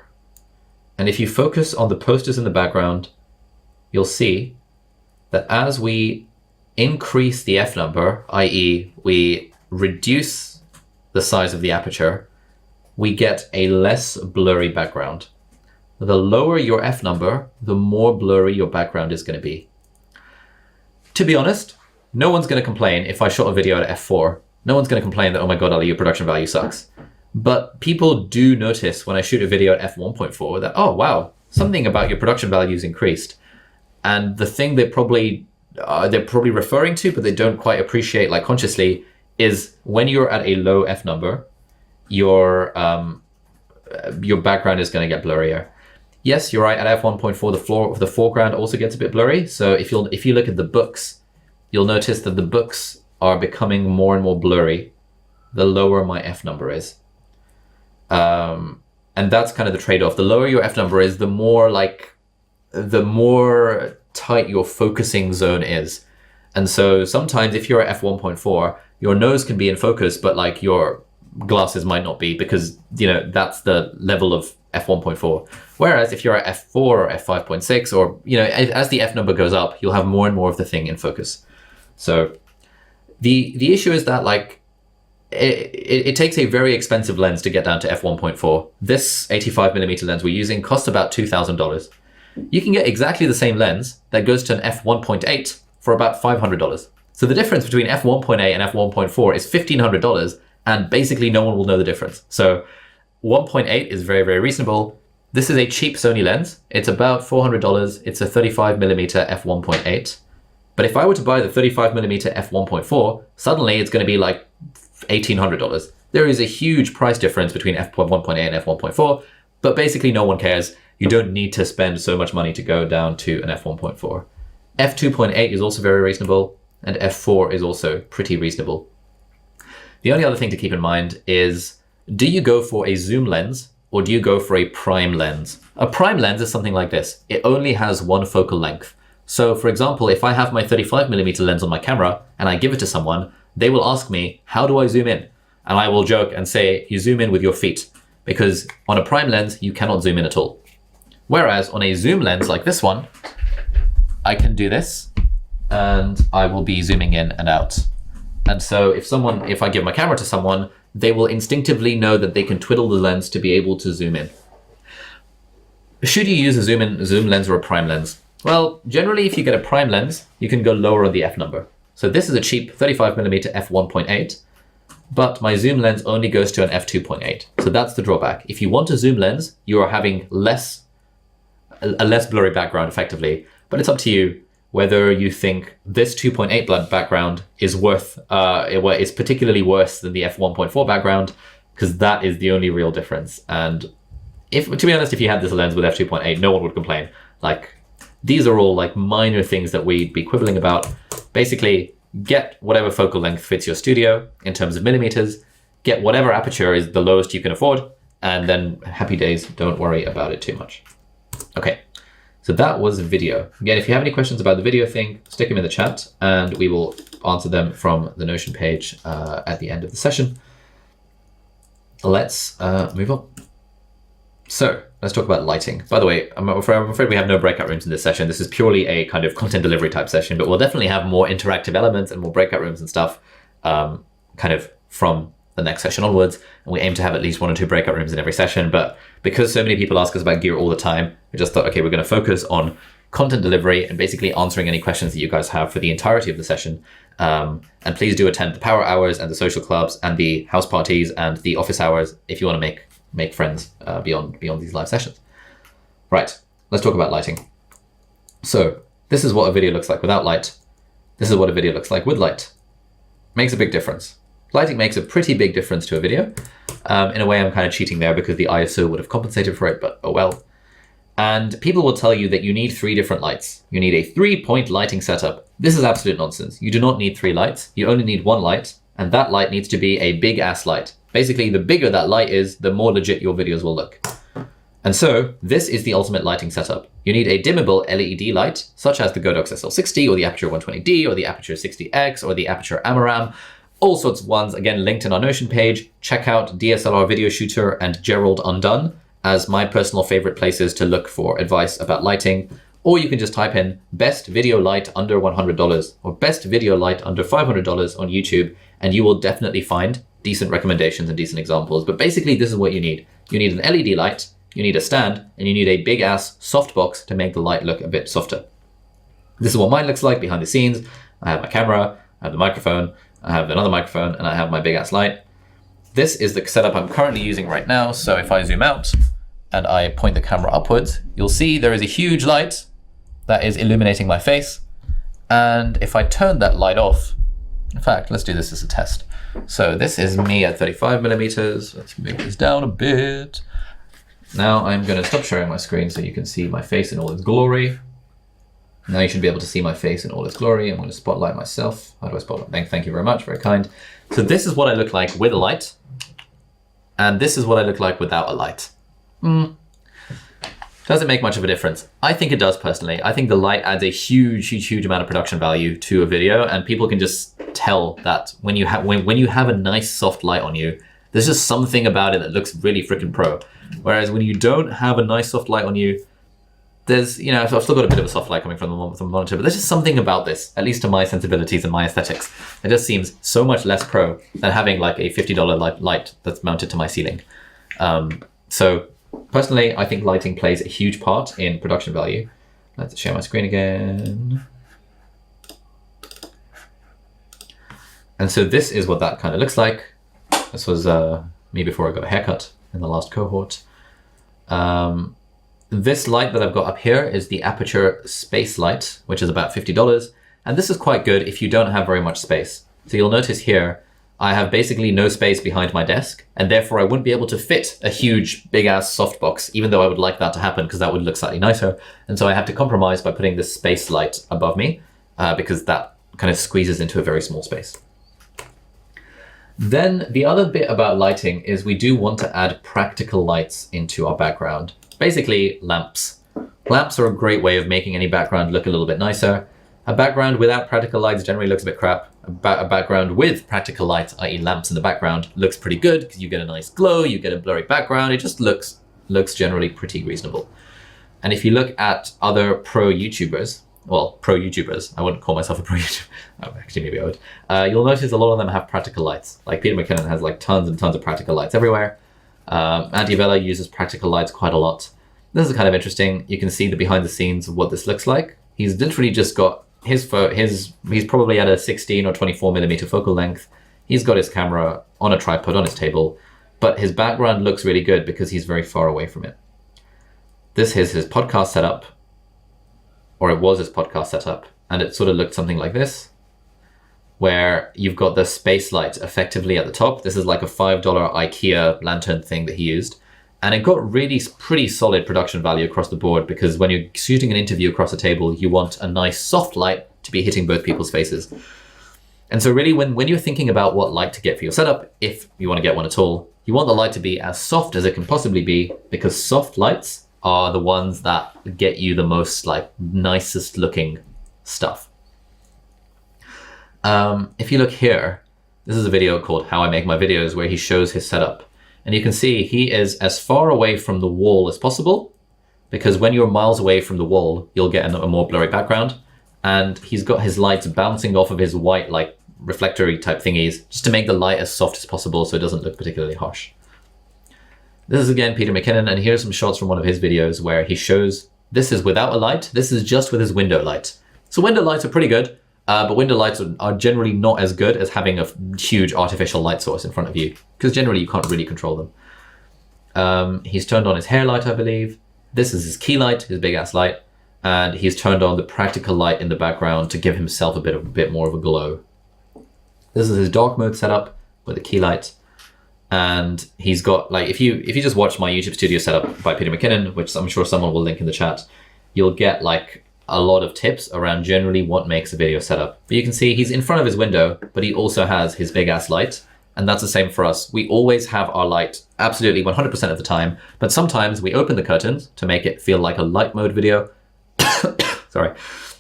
And if you focus on the posters in the background, you'll see that as we increase the f number, i.e. we reduce the size of the aperture, we get a less blurry background. The lower your f number, the more blurry your background is going to be. To be honest, no one's going to complain if I shot a video at f4. No one's going to complain that, oh my god, Ali, your production value sucks. But people do notice when I shoot a video at f1.4 that, oh wow, something about your production value is increased. And the thing they're probably referring to, but they don't quite appreciate like consciously, is when you're at a low f number, your background is going to get blurrier. Yes, you're right. At f1.4, the foreground also gets a bit blurry. So if you look at the books, you'll notice that the books are becoming more and more blurry the lower my f number is. And that's kind of the trade-off. The lower your f number is, the more tight your focusing zone is. And so sometimes if you're at f1.4, your nose can be in focus, but like your glasses might not be, because that's the level of f1.4. Whereas if you're at f4 or f5.6, or as the f number goes up, you'll have more and more of the thing in focus. So the issue is that like it takes a very expensive lens to get down to f1.4. This 85mm lens we're using costs about $2,000. You can get exactly the same lens that goes to an f1.8 for about $500. So the difference between f1.8 and f1.4 is $1,500, and basically no one will know the difference. So 1.8 is very, very reasonable. This is a cheap Sony lens. It's about $400. It's a 35mm f1.8. But if I were to buy the 35mm f1.4, suddenly it's going to be like $1,800. There is a huge price difference between f1.8 and f1.4, but basically no one cares. You don't need to spend so much money to go down to an f1.4. f2.8 is also very reasonable, and f4 is also pretty reasonable. The only other thing to keep in mind is, do you go for a zoom lens or do you go for a prime lens? A prime lens is something like this. It only has one focal length. So for example, if I have my 35mm lens on my camera and I give it to someone, they will ask me, how do I zoom in? And I will joke and say, you zoom in with your feet, because on a prime lens, you cannot zoom in at all. Whereas on a zoom lens like this one, I can do this and I will be zooming in and out. And so if I give my camera to someone, they will instinctively know that they can twiddle the lens to be able to zoom in. Should you use a zoom lens or a prime lens? Well, generally, if you get a prime lens, you can go lower on the f number. So this is a cheap 35mm f1.8, but my zoom lens only goes to an f2.8. So that's the drawback. If you want a zoom lens, you are having a less blurry background effectively, but it's up to you whether you think this 2.8 background is is particularly worse than the f1.4 background, because that is the only real difference. And to be honest, if you had this lens with f2.8, no one would complain. Like, these are all like minor things that we'd be quibbling about. Basically, get whatever focal length fits your studio in terms of millimeters, get whatever aperture is the lowest you can afford, and then happy days, don't worry about it too much. Okay, so that was video. Again, if you have any questions about the video thing, stick them in the chat and we will answer them from the Notion page at the end of the session. Let's move on. So let's talk about lighting. By the way, I'm afraid we have no breakout rooms in this session. This is purely a kind of content delivery type session, but we'll definitely have more interactive elements and more breakout rooms and stuff kind of from the next session onwards. And we aim to have at least 1 or 2 breakout rooms in every session. But because so many people ask us about gear all the time, we just thought, okay, we're going to focus on content delivery and basically answering any questions that you guys have for the entirety of the session. And please do attend the power hours and the social clubs and the house parties and the office hours if you want to make friends beyond these live sessions. Right, let's talk about lighting. So this is what a video looks like without light. This is what a video looks like with light. Makes a big difference. Lighting makes a pretty big difference to a video. In a way, I'm kind of cheating there because the ISO would have compensated for it, but oh well. And people will tell you that you need 3 different lights. You need a 3-point lighting setup. This is absolute nonsense. You do not need 3 lights. You only need 1 light, and that light needs to be a big ass light. Basically, the bigger that light is, the more legit your videos will look. And so this is the ultimate lighting setup. You need a dimmable LED light, such as the Godox SL60 or the Aperture 120D or the Aperture 60X or the Aperture Amaram, all sorts of ones, again, linked in our Notion page. Check out DSLR Video Shooter and Gerald Undone as my personal favorite places to look for advice about lighting. Or you can just type in best video light under $100 or best video light under $500 on YouTube, and you will definitely find decent recommendations and decent examples. But basically, this is what you need. You need an LED light, you need a stand, and you need a big ass softbox to make the light look a bit softer. This is what mine looks like behind the scenes. I have my camera, I have the microphone, I have another microphone, and I have my big ass light. This is the setup I'm currently using right now. So if I zoom out and I point the camera upwards, you'll see there is a huge light that is illuminating my face. And if I turn that light off, in fact, let's do this as a test. So this is me at 35 millimeters. Let's move this down a bit. Now I'm going to stop sharing my screen so you can see my face in all its glory. Now you should be able to see my face in all its glory. I'm going to spotlight myself. How do I spotlight? Thank you very much, very kind. So this is what I look like with a light. And this is what I look like without a light. Does it make much of a difference? I think it does personally. I think the light adds a huge amount of production value to a video, and people can just tell that when you have a nice soft light on you, there's just something about it that looks really freaking pro. Whereas when you don't have a nice soft light on you, there's, you know, I've still got a bit of a soft light coming from the monitor, but there's just something about this, at least to my sensibilities and my aesthetics. It just seems so much less pro than having like a $50 light that's mounted to my ceiling. So personally, I think lighting plays a huge part in production value. Let's share my screen again. And so this is what that kind of looks like. This was me before I got a haircut in the last cohort. This light that I've got up here is the Aperture Space Light, which is about $50. And this is quite good if you don't have very much space. So you'll notice here, I have basically no space behind my desk, and therefore I wouldn't be able to fit a huge, big-ass softbox, even though I would like that to happen because that would look slightly nicer. And so I have to compromise by putting this space light above me because that kind of squeezes into a very small space. Then the other bit about lighting is we do want to add practical lights into our background. Basically, lamps. Lamps are a great way of making any background look a little bit nicer. A background without practical lights generally looks a bit crap. A background with practical lights, i.e. lamps in the background, looks pretty good because you get a nice glow, you get a blurry background, it just looks generally pretty reasonable. And if you look at other pro YouTubers, I wouldn't call myself a pro YouTuber, actually maybe I would, you'll notice a lot of them have practical lights. Like Peter McKinnon has like tons and tons of practical lights everywhere. Andy Vella uses practical lights quite a lot. This is kind of interesting. You can see the behind the scenes of what this looks like. He's literally just got he's probably at a 16 or 24 millimeter focal length. He's got his camera on a tripod on his table, but his background looks really good because he's very far away from it. This is his podcast setup, or it was his podcast setup, and it sort of looked something like this, where you've got the space light effectively at the top. This is like a $5 IKEA lantern thing that he used. And it got really pretty solid production value across the board because when you're shooting an interview across a table, you want a nice soft light to be hitting both people's faces. And so really when you're thinking about what light to get for your setup, if you want to get one at all, you want the light to be as soft as it can possibly be because soft lights are the ones that get you the most like nicest looking stuff. If you look here, this is a video called How I Make My Videos where he shows his setup. And you can see he is as far away from the wall as possible because when you're miles away from the wall, you'll get a more blurry background. And he's got his lights bouncing off of his white, like reflectory type thingies just to make the light as soft as possible so it doesn't look particularly harsh. This is again Peter McKinnon, and here's some shots from one of his videos where he shows this is without a light. This is just with his window light. So window lights are pretty good. But window lights are generally not as good as having a huge artificial light source in front of you, because generally you can't really control them. He's turned on his hair light, I believe. This is his key light, his big ass light, and he's turned on the practical light in the background to give himself a bit more of a glow. This is his dark mode setup with a key light. And he's got like, if you just watch my YouTube studio setup by Peter McKinnon, which I'm sure someone will link in the chat, you'll get like a lot of tips around generally what makes a video setup. But you can see he's in front of his window, but he also has his big ass light. And that's the same for us. We always have our light absolutely 100% of the time, but sometimes we open the curtains to make it feel like a light mode video. Sorry.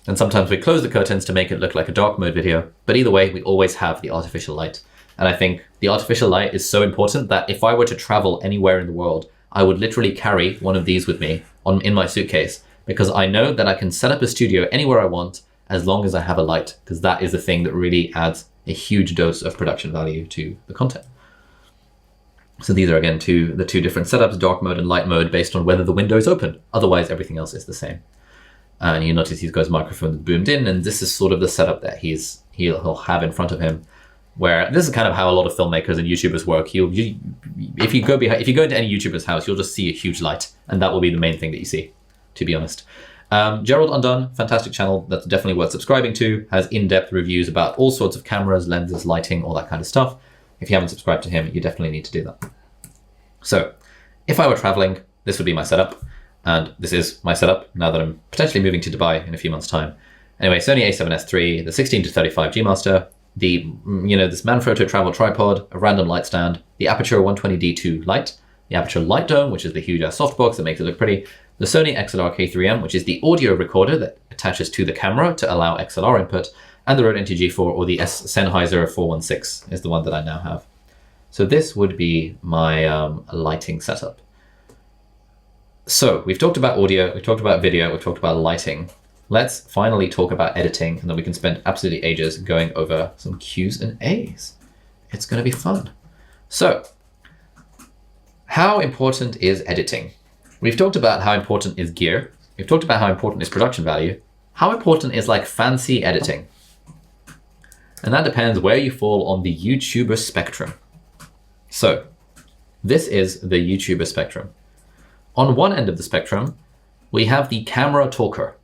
And sometimes we close the curtains to make it look like a dark mode video. But either way, we always have the artificial light. And I think the artificial light is so important that if I were to travel anywhere in the world, I would literally carry one of these with me in my suitcase, because I know that I can set up a studio anywhere I want as long as I have a light, because that is the thing that really adds a huge dose of production value to the content. So these are again the two different setups, dark mode and light mode, based on whether the window is open. Otherwise, everything else is the same. And you notice he's got his microphone boomed in, and this is sort of the setup that he'll have in front of him. Where this is kind of how a lot of filmmakers and YouTubers work. If you go into any YouTuber's house, you'll just see a huge light, and that will be the main thing that you see, to be honest. Gerald Undone, fantastic channel that's definitely worth subscribing to, has in-depth reviews about all sorts of cameras, lenses, lighting, all that kind of stuff. If you haven't subscribed to him, you definitely need to do that. So if I were traveling, this would be my setup. And this is my setup now that I'm potentially moving to Dubai in a few months' time. Anyway, Sony a7S III, the 16-35 G Master, this Manfrotto travel tripod, a random light stand, the Aperture 120D2 light, the Aperture Light Dome, which is the huge ass softbox that makes it look pretty, the Sony XLR K3M, which is the audio recorder that attaches to the camera to allow XLR input, and the Rode NT-G4 or the Sennheiser 416 is the one that I now have. So this would be my lighting setup. So we've talked about audio, we've talked about video, we've talked about lighting. Let's finally talk about editing, and then we can spend absolutely ages going over some Q's and A's. It's going to be fun. So, how important is editing? We've talked about how important is gear. We've talked about how important is production value. How important is like fancy editing? And that depends where you fall on the YouTuber spectrum. So, this is the YouTuber spectrum. On one end of the spectrum, we have the camera talker.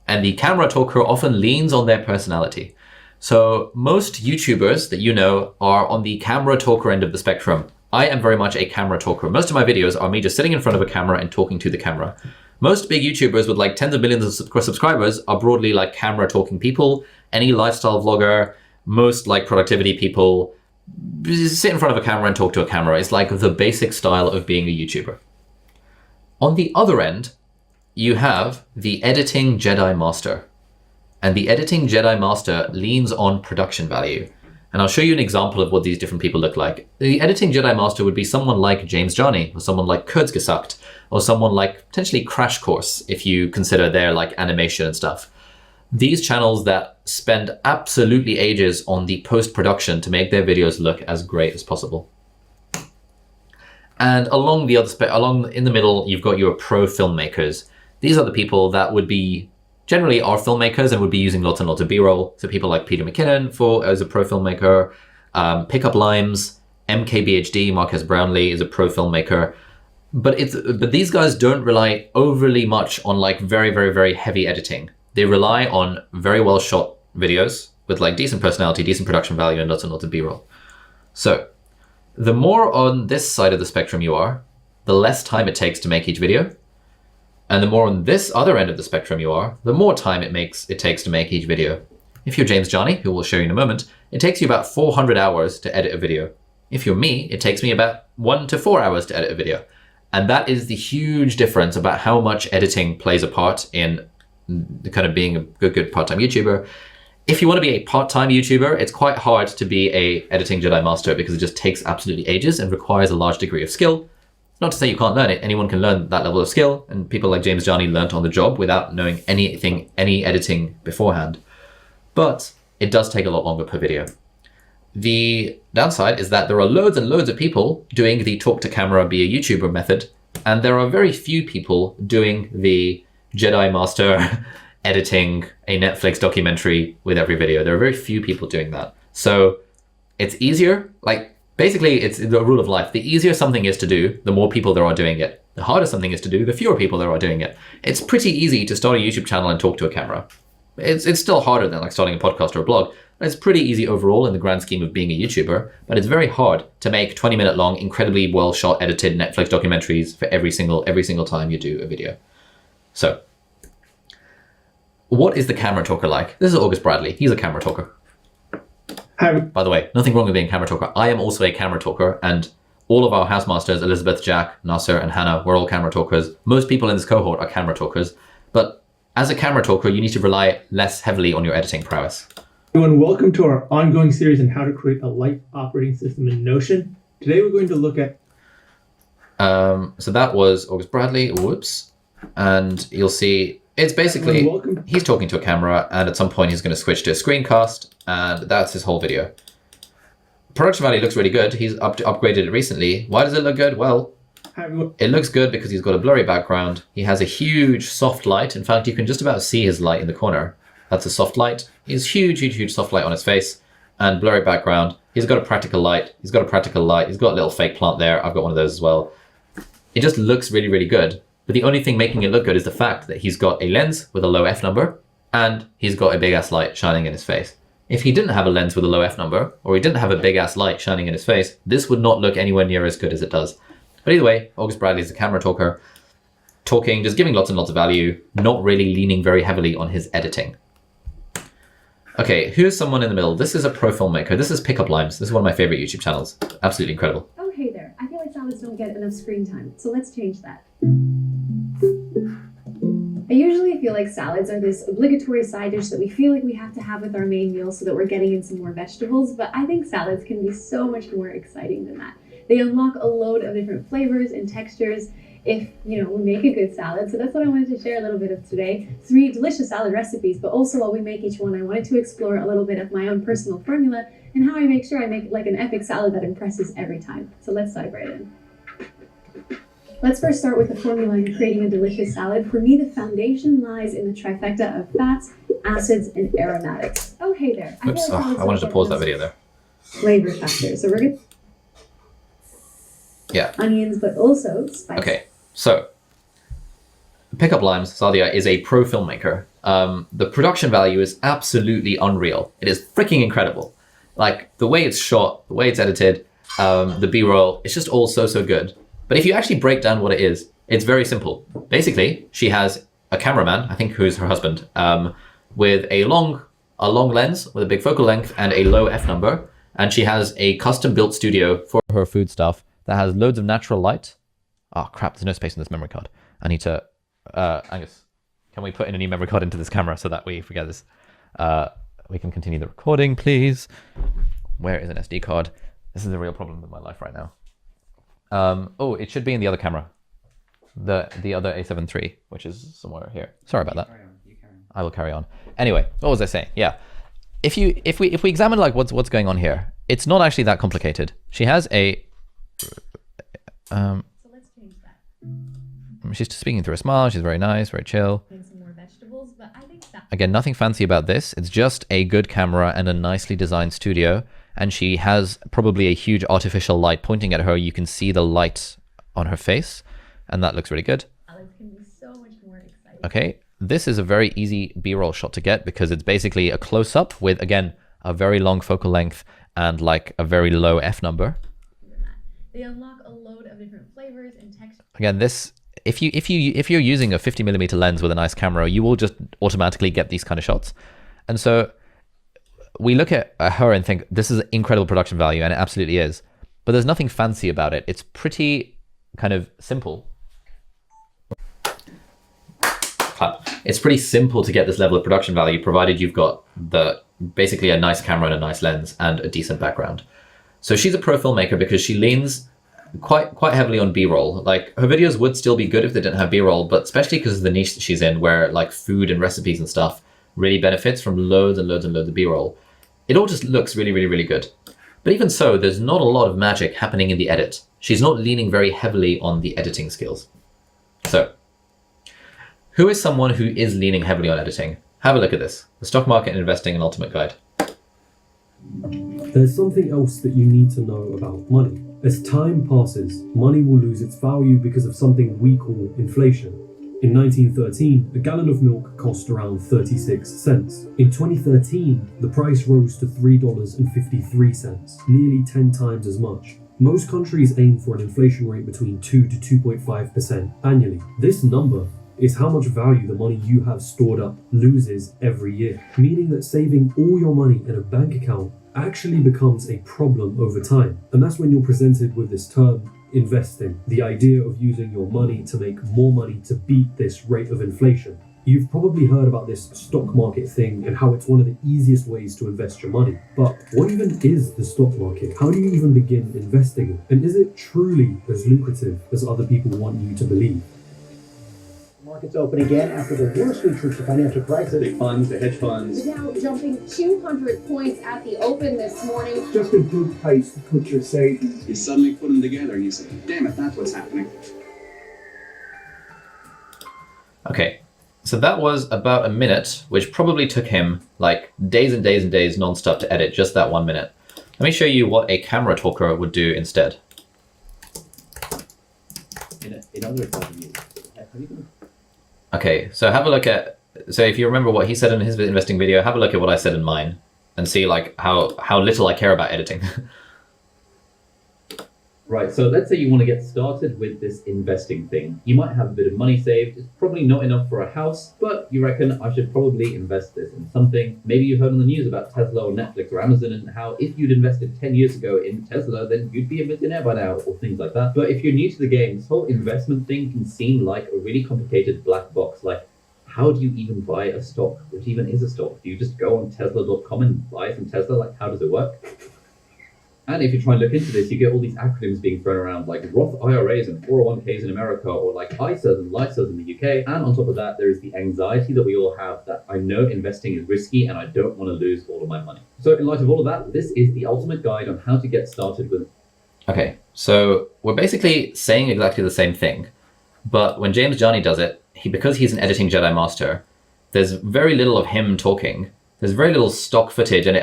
And the camera talker often leans on their personality. So most YouTubers that you know are on the camera talker end of the spectrum. I am very much a camera talker. Most of my videos are me just sitting in front of a camera and talking to the camera. Most big YouTubers with like tens of millions of subscribers are broadly like camera talking people. Any lifestyle vlogger, most like productivity people, sit in front of a camera and talk to a camera. It's like the basic style of being a YouTuber. On the other end, you have the editing Jedi Master. And the editing Jedi Master leans on production value. And I'll show you an example of what these different people look like. The editing Jedi Master would be someone like James Johnny, or someone like Kurzgesagt, or someone like potentially Crash Course, if you consider their like animation and stuff. These channels that spend absolutely ages on the post-production to make their videos look as great as possible. And along in the middle, you've got your pro filmmakers. These are the people that would be generally are filmmakers and would be using lots and lots of B-roll. So people like Peter McKinnon as a pro filmmaker, Pickup Limes, MKBHD, Marques Brownlee is a pro filmmaker. But these guys don't rely overly much on like very, very, very heavy editing. They rely on very well shot videos with like decent personality, decent production value, and lots of B-roll. So the more on this side of the spectrum you are, the less time it takes to make each video. And the more on this other end of the spectrum you are, the more time it takes to make each video. If you're James Johnny, who we'll show you in a moment, it takes you about 400 hours to edit a video. If you're me, it takes me about 1 to 4 hours to edit a video. And that is the huge difference about how much editing plays a part in kind of being a good part-time YouTuber. If you want to be a part-time YouTuber, it's quite hard to be a editing Jedi Master because it just takes absolutely ages and requires a large degree of skill. Not to say you can't learn it. Anyone can learn that level of skill, and people like James Johnny learnt on the job without knowing any editing beforehand. But it does take a lot longer per video. The downside is that there are loads and loads of people doing the talk to camera, be a YouTuber method, and there are very few people doing the Jedi Master editing a Netflix documentary with every video. There are very few people doing that. So it's easier, basically, it's the rule of life. The easier something is to do, the more people there are doing it. The harder something is to do, the fewer people there are doing it. It's pretty easy to start a YouTube channel and talk to a camera. It's still harder than like starting a podcast or a blog, It's pretty easy overall in the grand scheme of being a YouTuber, but it's very hard to make 20-minute long, incredibly well shot, edited Netflix documentaries for every single time you do a video. So, what is the camera talker like? This is August Bradley. He's a camera talker. Hi. By the way, nothing wrong with being a camera talker. I am also a camera talker, and all of our housemasters, Elizabeth, Jack, Nasser, and Hannah, we're all camera talkers. Most people in this cohort are camera talkers, but as a camera talker, you need to rely less heavily on your editing prowess. Everyone, welcome to our ongoing series on how to create a light operating system in Notion. Today we're going to look at... So that was August Bradley, whoops. And you'll see, it's basically, he's talking to a camera, and at some point he's going to switch to a screencast, and that's his whole video. Production value looks really good. He's upgraded it recently. Why does it look good? Well, it looks good because he's got a blurry background. He has a huge soft light. In fact, you can just about see his light in the corner. That's a soft light. He has huge soft light on his face and blurry background. He's got a practical light. He's got a little fake plant there. I've got one of those as well. It just looks really good. But the only thing making it look good is the fact that he's got a lens with a low f number and he's got a big ass light shining in his face. If he didn't have a lens with a low f number, or he didn't have a big ass light shining in his face, this would not look anywhere near as good as it does. But either way, August Bradley is a camera talker, talking, just giving lots and lots of value, not really leaning very heavily on his editing. Okay, here's someone in the middle. This is a pro filmmaker. This is Pickup Limes. This is one of my favorite YouTube channels. Absolutely incredible. Oh, hey there. I feel like salads don't get enough screen time, so let's change that. I usually feel like salads are this obligatory side dish that we feel like we have to have with our main meal so that we're getting in some more vegetables, but I think salads can be so much more exciting than that. They unlock a load of different flavors and textures if, we make a good salad. So that's what I wanted to share a little bit of today. 3 delicious salad recipes, but also while we make each one, I wanted to explore a little bit of my own personal formula and how I make sure I make like an epic salad that impresses every time. So let's dive right in. Let's first start with the formula in creating a delicious salad. For me, the foundation lies in the trifecta of fats, acids, and aromatics. Oh, hey there. Oops, I wanted to pause that video there. Flavor factors. So we're good. Yeah. Onions, but also spice. Okay, so Pickup Limes, Sadia, is a pro filmmaker. The production value is absolutely unreal. It is freaking incredible. Like the way it's shot, the way it's edited, the B-roll, it's just all so good. But if you actually break down what it is, it's very simple. Basically, she has a cameraman, I think who's her husband, with a long lens with a big focal length and a low f number, and she has a custom built studio for her food stuff that has loads of natural light. Oh crap, there's no space in this memory card. I need to, Angus, can we put in a new memory card into this camera so that we forget this? We can continue the recording, please. Where is an SD card? This is a real problem with my life right now. Oh, it should be in the other camera. The other A7 III, which is somewhere here. Sorry about that. I will carry on. Anyway, what was I saying? Yeah. If we examine like what's going on here, it's not actually that complicated. She has a So let's change that. she's speaking through a smile, she's very nice, very chill. Some more vegetables, but I think that Again, nothing fancy about this. It's just a good camera and a nicely designed studio. And she has probably a huge artificial light pointing at her. You can see the light on her face, and that looks really good. salads can be so much more exciting. Okay, this is a very easy B-roll shot to get because it's basically a close-up with, again, a very long focal length and like a very low f number. They unlock a load of different flavors and textures. Again, this if you're using a 50mm lens with a nice camera, you will just automatically get these kind of shots. And so we look at her and think this is incredible production value, and it absolutely is. But there's nothing fancy about it. It's pretty kind of simple. It's pretty simple to get this level of production value, provided you've got basically a nice camera and a nice lens and a decent background. So she's a pro filmmaker because she leans quite heavily on B-roll. Like her videos would still be good if they didn't have B-roll, but especially because of the niche that she's in, where like food and recipes and stuff really benefits from loads and loads of B-roll. It all just looks really good. But even so, there's not a lot of magic happening in the edit. She's not leaning very heavily on the editing skills. So, who is someone who is leaning heavily on editing? Have a look at this. The Stock Market and Investing, an Ultimate Guide. There's something else that you need to know about money. As time passes, money will lose its value because of something we call inflation. In 1913, a gallon of milk cost around 36 cents. In 2013, the price rose to $3.53, nearly 10 times as much. Most countries aim for an inflation rate between 2 to 2.5% annually. This number is how much value the money you have stored up loses every year, meaning that saving all your money in a bank account actually becomes a problem over time. And that's when you're presented with this term, investing, the idea of using your money to make more money to beat this rate of inflation. You've probably heard about this stock market thing and how it's one of the easiest ways to invest your money. But what even is the stock market? How do you even begin investing it? And is it truly as lucrative as other people want you to believe? Markets open again after the worst week since the financial crisis. Big funds, the hedge funds. The Dow jumping 200 points at the open this morning. Just a good place to put your savings. You suddenly put them together and you say, damn it, that's what's happening. Okay, so that was about a minute, which probably took him like days and days and days non-stop to edit just that 1 minute. Let me show you what a camera talker would do instead. In other examples, Okay, so have a look at, so if you remember what he said in his investing video, have a look at what I said in mine and see like how little I care about editing. Right, so let's say you want to get started with this investing thing. You might have a bit of money saved. It's probably not enough for a house, but you reckon I should probably invest this in something. Maybe you heard on the news about Tesla or Netflix or Amazon and how if you'd invested 10 years ago in Tesla, then you'd be a millionaire by now or things like that. But if you're new to the game, this whole investment thing can seem like a really complicated black box. Like, how do you even buy a stock? Which even is a stock? Do you just go on Tesla.com and buy some Tesla? Like, how does it work? And if you try and look into this, you get all these acronyms being thrown around like Roth IRAs and 401ks in America or like ISAs and LISAs in the UK. And on top of that, there is the anxiety that we all have that I know investing is risky and I don't want to lose all of my money. So in light of all of that, this is the ultimate guide on how to get started with. Okay, so we're basically saying exactly the same thing, but when James Johnny does it, because he's an editing Jedi Master, there's very little of him talking. There's very little stock footage, and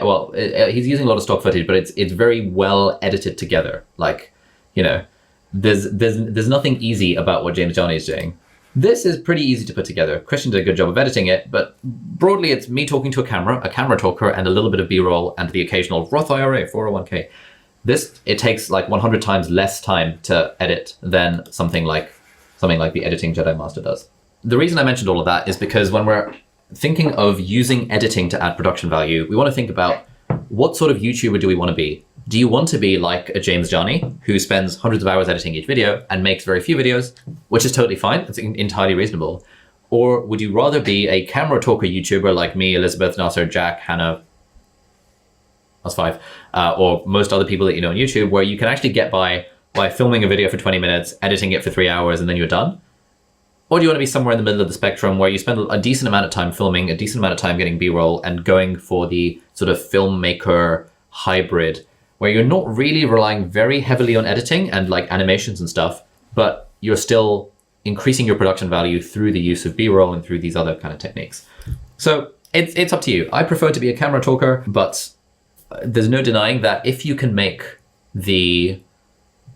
he's using a lot of stock footage, but it's very well edited together. Like, you know, there's nothing easy about what James Johnny is doing. This is pretty easy to put together. Christian did a good job of editing it, but broadly it's me talking to a camera talker, and a little bit of B-roll, and the occasional Roth IRA, 401k. This, it takes like 100 times less time to edit than something like the editing Jedi Master does. The reason I mentioned all of that is because when we're thinking of using editing to add production value, we want to think about what sort of YouTuber do we want to be? Do you want to be like a James Johnny who spends hundreds of hours editing each video and makes very few videos, which is totally fine, it's entirely reasonable? Or would you rather be a camera talker YouTuber like me, Elizabeth, Nasser, Jack, Hannah, us five, or most other people that you know on YouTube, where you can actually get by filming a video for 20 minutes, editing it for 3 hours, and then you're done? Or do you want to be somewhere in the middle of the spectrum where you spend a decent amount of time filming, a decent amount of time getting B-roll, and going for the sort of filmmaker hybrid, where you're not really relying very heavily on editing and like animations and stuff, but you're still increasing your production value through the use of B-roll and through these other kind of techniques? So it's up to you. I prefer to be a camera talker, but there's no denying that if you can make the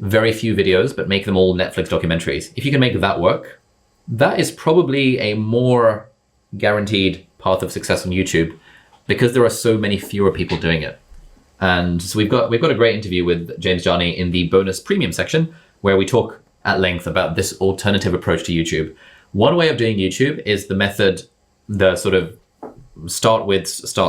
very few videos, but make them all Netflix documentaries, if you can make that work, that is probably a more guaranteed path of success on YouTube, because there are so many fewer people doing it. And so we've got a great interview with James Johnny in the bonus premium section, where we talk at length about this alternative approach to YouTube. One way of doing YouTube is the method, the sort of start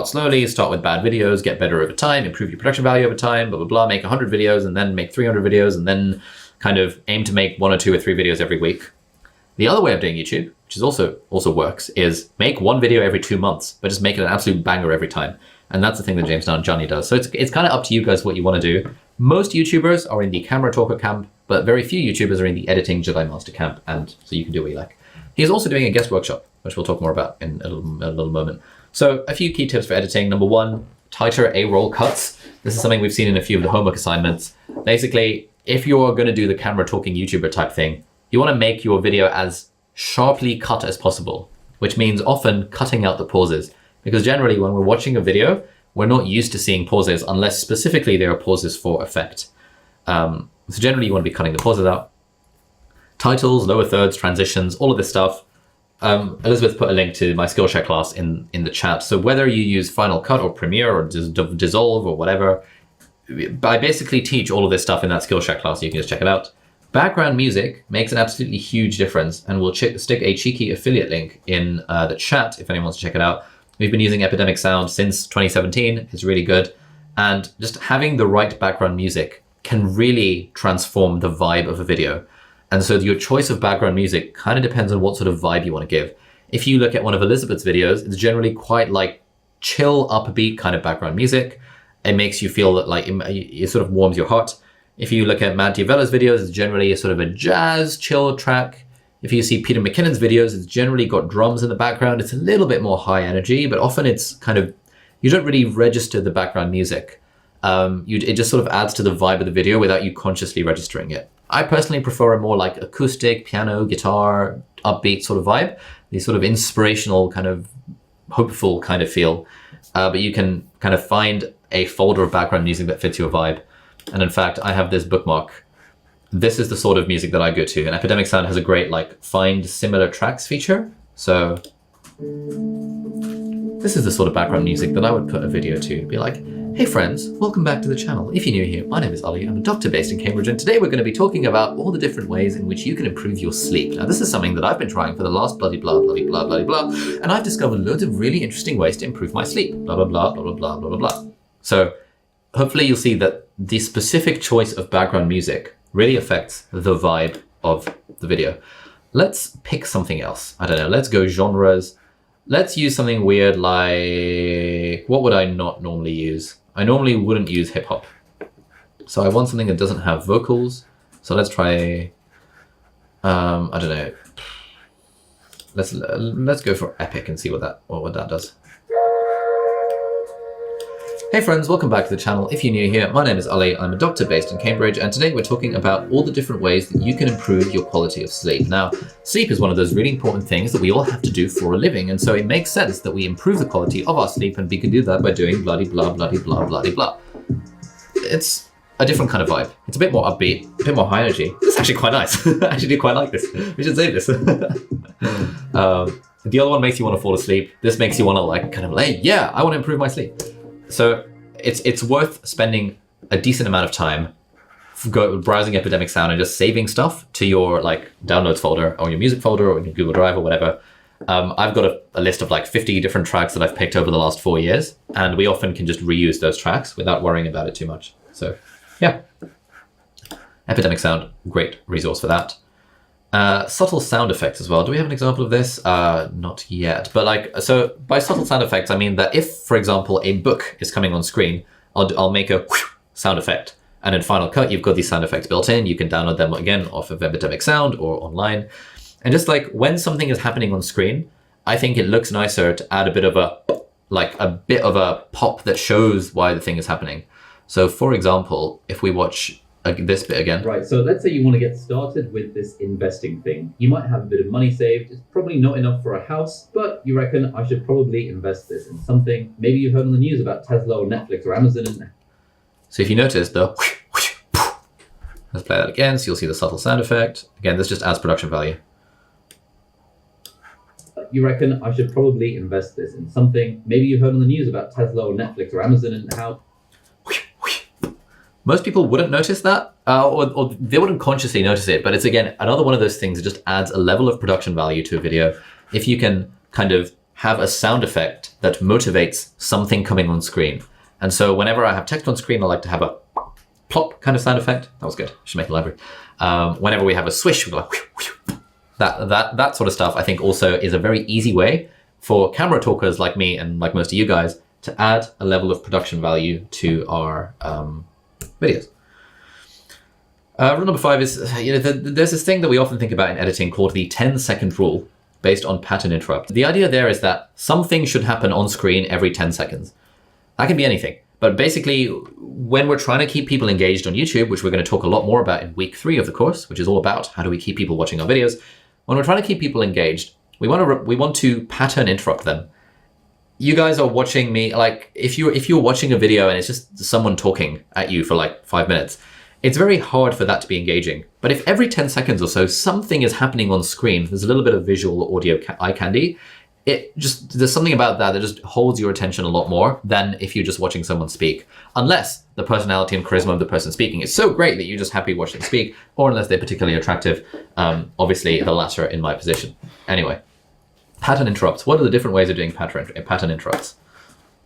slowly, start with bad videos, get better over time, improve your production value over time, blah, blah, blah, make 100 videos and then make 300 videos and then kind of aim to make 1 or 2 or 3 videos every week. The other way of doing YouTube, which is also works, is make 1 video every 2 months, but just make it an absolute banger every time. And that's the thing that James Johnny does. So it's kind of up to you guys what you want to do. Most YouTubers are in the camera talker camp, but very few YouTubers are in the editing Jedi Master camp, and so you can do what you like. He's also doing a guest workshop, which we'll talk more about in a little moment. So a few key tips for editing. Number 1, tighter A-roll cuts. This is something we've seen in a few of the homework assignments. Basically, if you're going to do the camera talking YouTuber type thing, you want to make your video as sharply cut as possible, which means often cutting out the pauses. Because generally when we're watching a video, we're not used to seeing pauses unless specifically there are pauses for effect. So generally you want to be cutting the pauses out. Titles, lower thirds, transitions, all of this stuff. Elizabeth put a link to my Skillshare class in the chat. So whether you use Final Cut or Premiere or Dissolve or whatever, I basically teach all of this stuff in that Skillshare class. You can just check it out. Background music makes an absolutely huge difference, and we'll stick a cheeky affiliate link in the chat if anyone wants to check it out. We've been using Epidemic Sound since 2017. It's really good. And just having the right background music can really transform the vibe of a video. And so your choice of background music kind of depends on what sort of vibe you want to give. If you look at one of Elizabeth's videos, it's generally quite like chill, upbeat kind of background music. It makes you feel that like it sort of warms your heart. If you look at Matt Diavella's videos, it's generally a sort of a jazz, chill track. If you see Peter McKinnon's videos, it's generally got drums in the background. It's a little bit more high energy, but often it's kind of, you don't really register the background music. It just sort of adds to the vibe of the video without you consciously registering it. I personally prefer a more like acoustic, piano, guitar, upbeat sort of vibe. The sort of inspirational, kind of hopeful kind of feel. But you can kind of find a folder of background music that fits your vibe. And in fact, I have this bookmark. This is the sort of music that I go to. And Epidemic Sound has a great like find similar tracks feature. So this is the sort of background music that I would put a video to. Be like, hey friends, welcome back to the channel. If you're new here, my name is Ali. I'm a doctor based in Cambridge, and today we're going to be talking about all the different ways in which you can improve your sleep. Now, this is something that I've been trying for the last bloody blah, bloody blah, bloody blah, and I've discovered loads of really interesting ways to improve my sleep. Blah, blah, blah, blah, blah, blah, blah, blah, blah. So hopefully you'll see that the specific choice of background music really affects the vibe of the video. Let's pick something else. I don't know, let's go genres. Let's use something weird like, what would I not normally use? I normally wouldn't use hip hop. So I want something that doesn't have vocals. So let's try, I don't know. Let's go for epic and see what that does. Hey friends, welcome back to the channel. If you're new here, my name is Ali. I'm a doctor based in Cambridge, and today we're talking about all the different ways that you can improve your quality of sleep. Now, sleep is one of those really important things that we all have to do for a living, and so it makes sense that we improve the quality of our sleep, and we can do that by doing bloody blah, bloody blah, bloody blah. It's a different kind of vibe. It's a bit more upbeat, a bit more high energy. It's actually quite nice. I actually do quite like this. We should save this. The other one makes you want to fall asleep. This makes you want to like kind of like, yeah, I want to improve my sleep. So it's worth spending a decent amount of time browsing Epidemic Sound and just saving stuff to your like downloads folder or your music folder or your Google Drive or whatever. I've got a list of like 50 different tracks that I've picked over the last 4 years, and we often can just reuse those tracks without worrying about it too much. So yeah, Epidemic Sound, great resource for that. Subtle sound effects as well. Do we have an example of this? Not yet. But like, so by subtle sound effects, I mean that if, for example, a book is coming on screen, I'll make a sound effect. And in Final Cut, you've got these sound effects built in. You can download them again off of Epidemic Sound or online. And just like when something is happening on screen, I think it looks nicer to add a bit of a pop that shows why the thing is happening. So for example, if we watch this bit again. Right, so let's say you want to get started with this investing thing. You might have a bit of money saved. It's probably not enough for a house, but you reckon I should probably invest this in something. Maybe you've heard on the news about Tesla or Netflix or Amazon. So if you notice the let's play that again, so you'll see the subtle sound effect. Again, this just adds production value. You reckon I should probably invest this in something. Maybe you've heard on the news about Tesla or Netflix or Amazon and how most people wouldn't notice that, or they wouldn't consciously notice it, but it's, again, another one of those things that just adds a level of production value to a video. If you can kind of have a sound effect that motivates something coming on screen. And so whenever I have text on screen, I like to have a plop kind of sound effect. That was good. I should make a library. Whenever we have a swish, we go like, that sort of stuff, I think also is a very easy way for camera talkers like me and like most of you guys to add a level of production value to our videos. Rule number 5 is, there's this thing that we often think about in editing called the 10-second rule based on pattern interrupt. The idea there is that something should happen on screen every 10 seconds. That can be anything. But basically, when we're trying to keep people engaged on YouTube, which we're going to talk a lot more about in week 3 of the course, which is all about how do we keep people watching our videos. When we're trying to keep people engaged, we want to pattern interrupt them. You guys are watching me, like if you're watching a video and it's just someone talking at you for like 5 minutes, it's very hard for that to be engaging. But if every 10 seconds or so something is happening on screen, there's a little bit of visual or audio eye candy, there's something about that just holds your attention a lot more than if you're just watching someone speak. Unless the personality and charisma of the person speaking is so great that you're just happy watching them speak, or unless they're particularly attractive. Obviously, the latter in my position. Anyway, pattern interrupts. What are the different ways of doing pattern interrupts?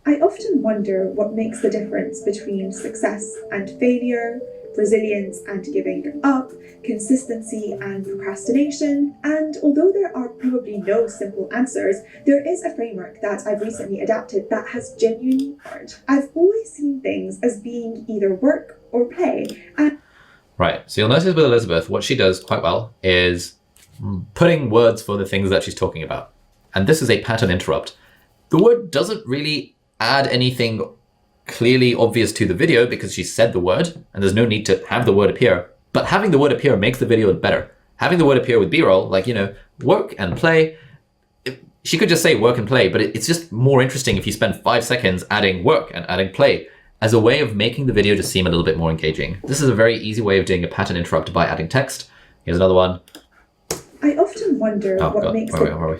I often wonder what makes the difference between success and failure, resilience and giving up, consistency and procrastination. And although there are probably no simple answers, there is a framework that I've recently adapted that has genuinely worked. I've always seen things as being either work or play. Right, so you'll notice with Elizabeth, what she does quite well is putting words for the things that she's talking about. And this is a pattern interrupt. The word doesn't really add anything clearly obvious to the video because she said the word and there's no need to have the word appear. But having the word appear makes the video better. Having the word appear with B-roll, like, work and play. She could just say work and play, but it's just more interesting if you spend 5 seconds adding work and adding play as a way of making the video just seem a little bit more engaging. This is a very easy way of doing a pattern interrupt by adding text. Here's another one. I often wonder what makes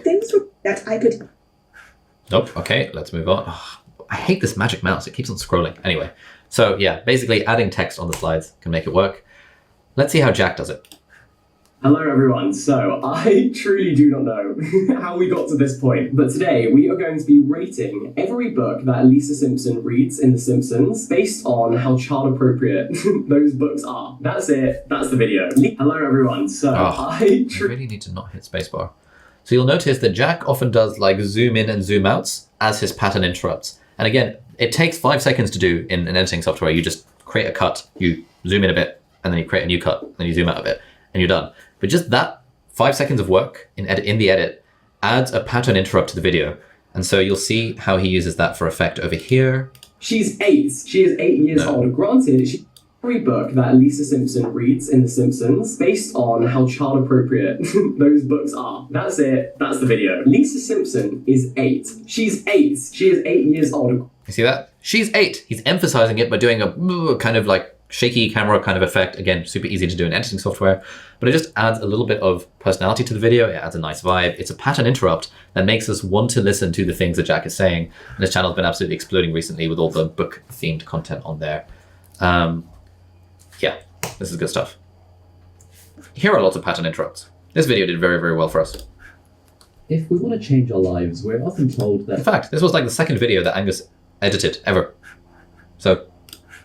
things that I could... Nope, okay, let's move on. Oh, I hate this magic mouse, it keeps on scrolling. Anyway, so yeah, basically adding text on the slides can make it work. Let's see how Jack does it. Hello everyone, so I truly do not know how we got to this point, but today we are going to be rating every book that Lisa Simpson reads in The Simpsons based on how child appropriate those books are. That's it, that's the video. Hello everyone, so I really need to not hit spacebar. So you'll notice that Jack often does like zoom in and zoom outs as his pattern interrupts. And again, it takes 5 seconds to do in an editing software. You just create a cut, you zoom in a bit, and then you create a new cut, then you zoom out a bit, and you're done. But just that 5 seconds of work in the edit adds a pattern interrupt to the video. And so you'll see how he uses that for effect over here. She's 8. She is 8 years old. Granted, every book that Lisa Simpson reads in The Simpsons based on how child appropriate those books are. That's it. That's the video. Lisa Simpson is 8. She's 8. She is 8 years old. You see that? She's 8. He's emphasizing it by doing a kind of like shaky camera kind of effect. Again, super easy to do in editing software, but it just adds a little bit of personality to the video. It adds a nice vibe. It's a pattern interrupt that makes us want to listen to the things that Jack is saying. And this channel's been absolutely exploding recently with all the book themed content on there. Yeah, this is good stuff. Here are lots of pattern interrupts. This video did very, very well for us. If we want to change our lives, we're often told that... In fact, this was like the second video that Angus edited ever. So,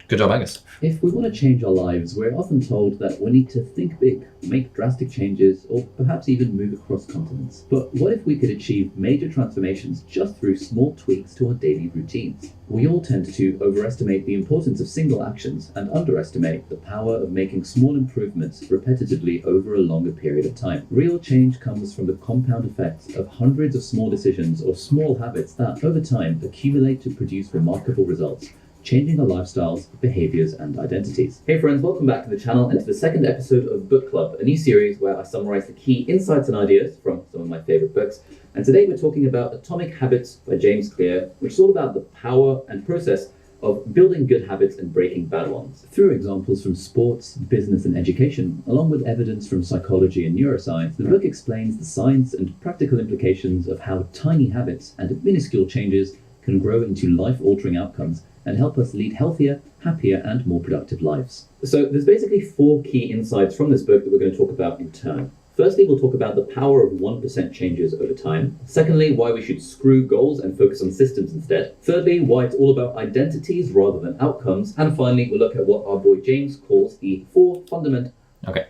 good job, Angus. If we want to change our lives, we're often told that we need to think big, make drastic changes, or perhaps even move across continents. But what if we could achieve major transformations just through small tweaks to our daily routines? We all tend to overestimate the importance of single actions and underestimate the power of making small improvements repetitively over a longer period of time. Real change comes from the compound effects of hundreds of small decisions or small habits that, over time, accumulate to produce remarkable results, changing our lifestyles, behaviors, and identities. Hey friends, welcome back to the channel and to the second episode of Book Club, a new series where I summarize the key insights and ideas from some of my favorite books. And today we're talking about Atomic Habits by James Clear, which is all about the power and process of building good habits and breaking bad ones. Through examples from sports, business, and education, along with evidence from psychology and neuroscience, the book explains the science and practical implications of how tiny habits and minuscule changes can grow into life-altering outcomes and help us lead healthier, happier, and more productive lives. So there's basically 4 key insights from this book that we're going to talk about in turn. Firstly, we'll talk about the power of 1% changes over time. Secondly, why we should screw goals and focus on systems instead. Thirdly, why it's all about identities rather than outcomes. And finally, we'll look at what our boy James calls the 4 fundamental... Okay.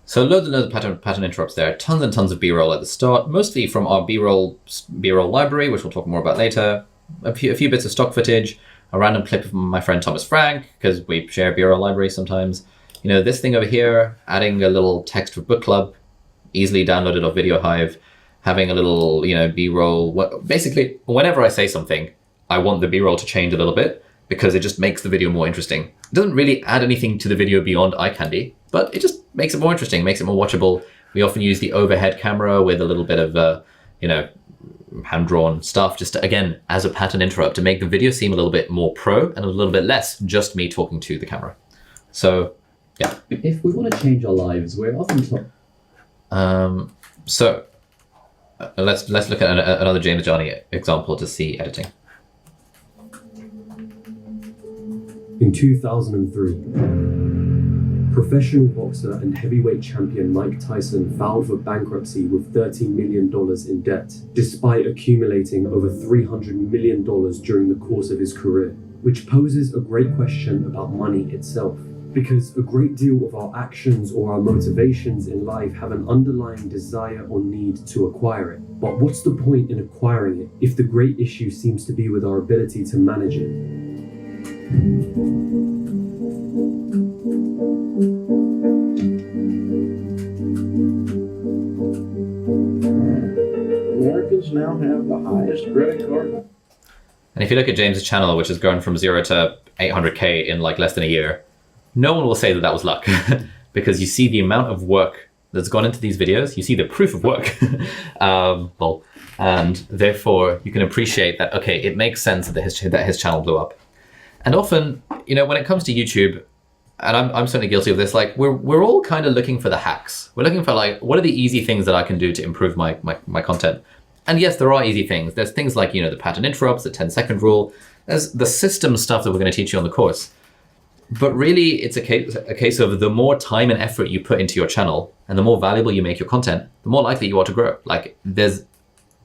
So loads and loads of pattern interrupts there. Tons and tons of B-roll at the start, mostly from our B-roll library, which we'll talk more about later. A few bits of stock footage, a random clip of my friend Thomas Frank, because we share B-roll library sometimes. You know, this thing over here, adding a little text for book club, easily downloaded off Video Hive, having a little, B-roll. Basically, whenever I say something, I want the B-roll to change a little bit because it just makes the video more interesting. It doesn't really add anything to the video beyond eye candy, but it just makes it more interesting, makes it more watchable. We often use the overhead camera with a little bit of, hand-drawn stuff, just to, again, as a pattern interrupt to make the video seem a little bit more pro and a little bit less just me talking to the camera. So Yeah. If we want to change our lives, we're often told. So let's look at another James Johnny example to see editing. In 2003, professional boxer and heavyweight champion Mike Tyson filed for bankruptcy with $13 million in debt, despite accumulating over $300 million during the course of his career, which poses a great question about money itself. Because a great deal of our actions or our motivations in life have an underlying desire or need to acquire it. But what's the point in acquiring it if the great issue seems to be with our ability to manage it? Americans now have the highest credit card. And if you look at James's channel, which has grown from 0 to 800K in like less than a year, no one will say that that was luck because you see the amount of work that's gone into these videos. You see the proof of work. And therefore you can appreciate that, okay, it makes sense that his channel blew up. And often, you know, when it comes to YouTube, and I'm certainly guilty of this, like we're all kind of looking for the hacks. We're looking for like, what are the easy things that I can do to improve my content? And yes, there are easy things. There's things like, you know, the pattern interrupts, the 10-second rule. There's the system stuff that we're going to teach you on the course. But really, it's a case of the more time and effort you put into your channel and the more valuable you make your content, the more likely you are to grow. Like there's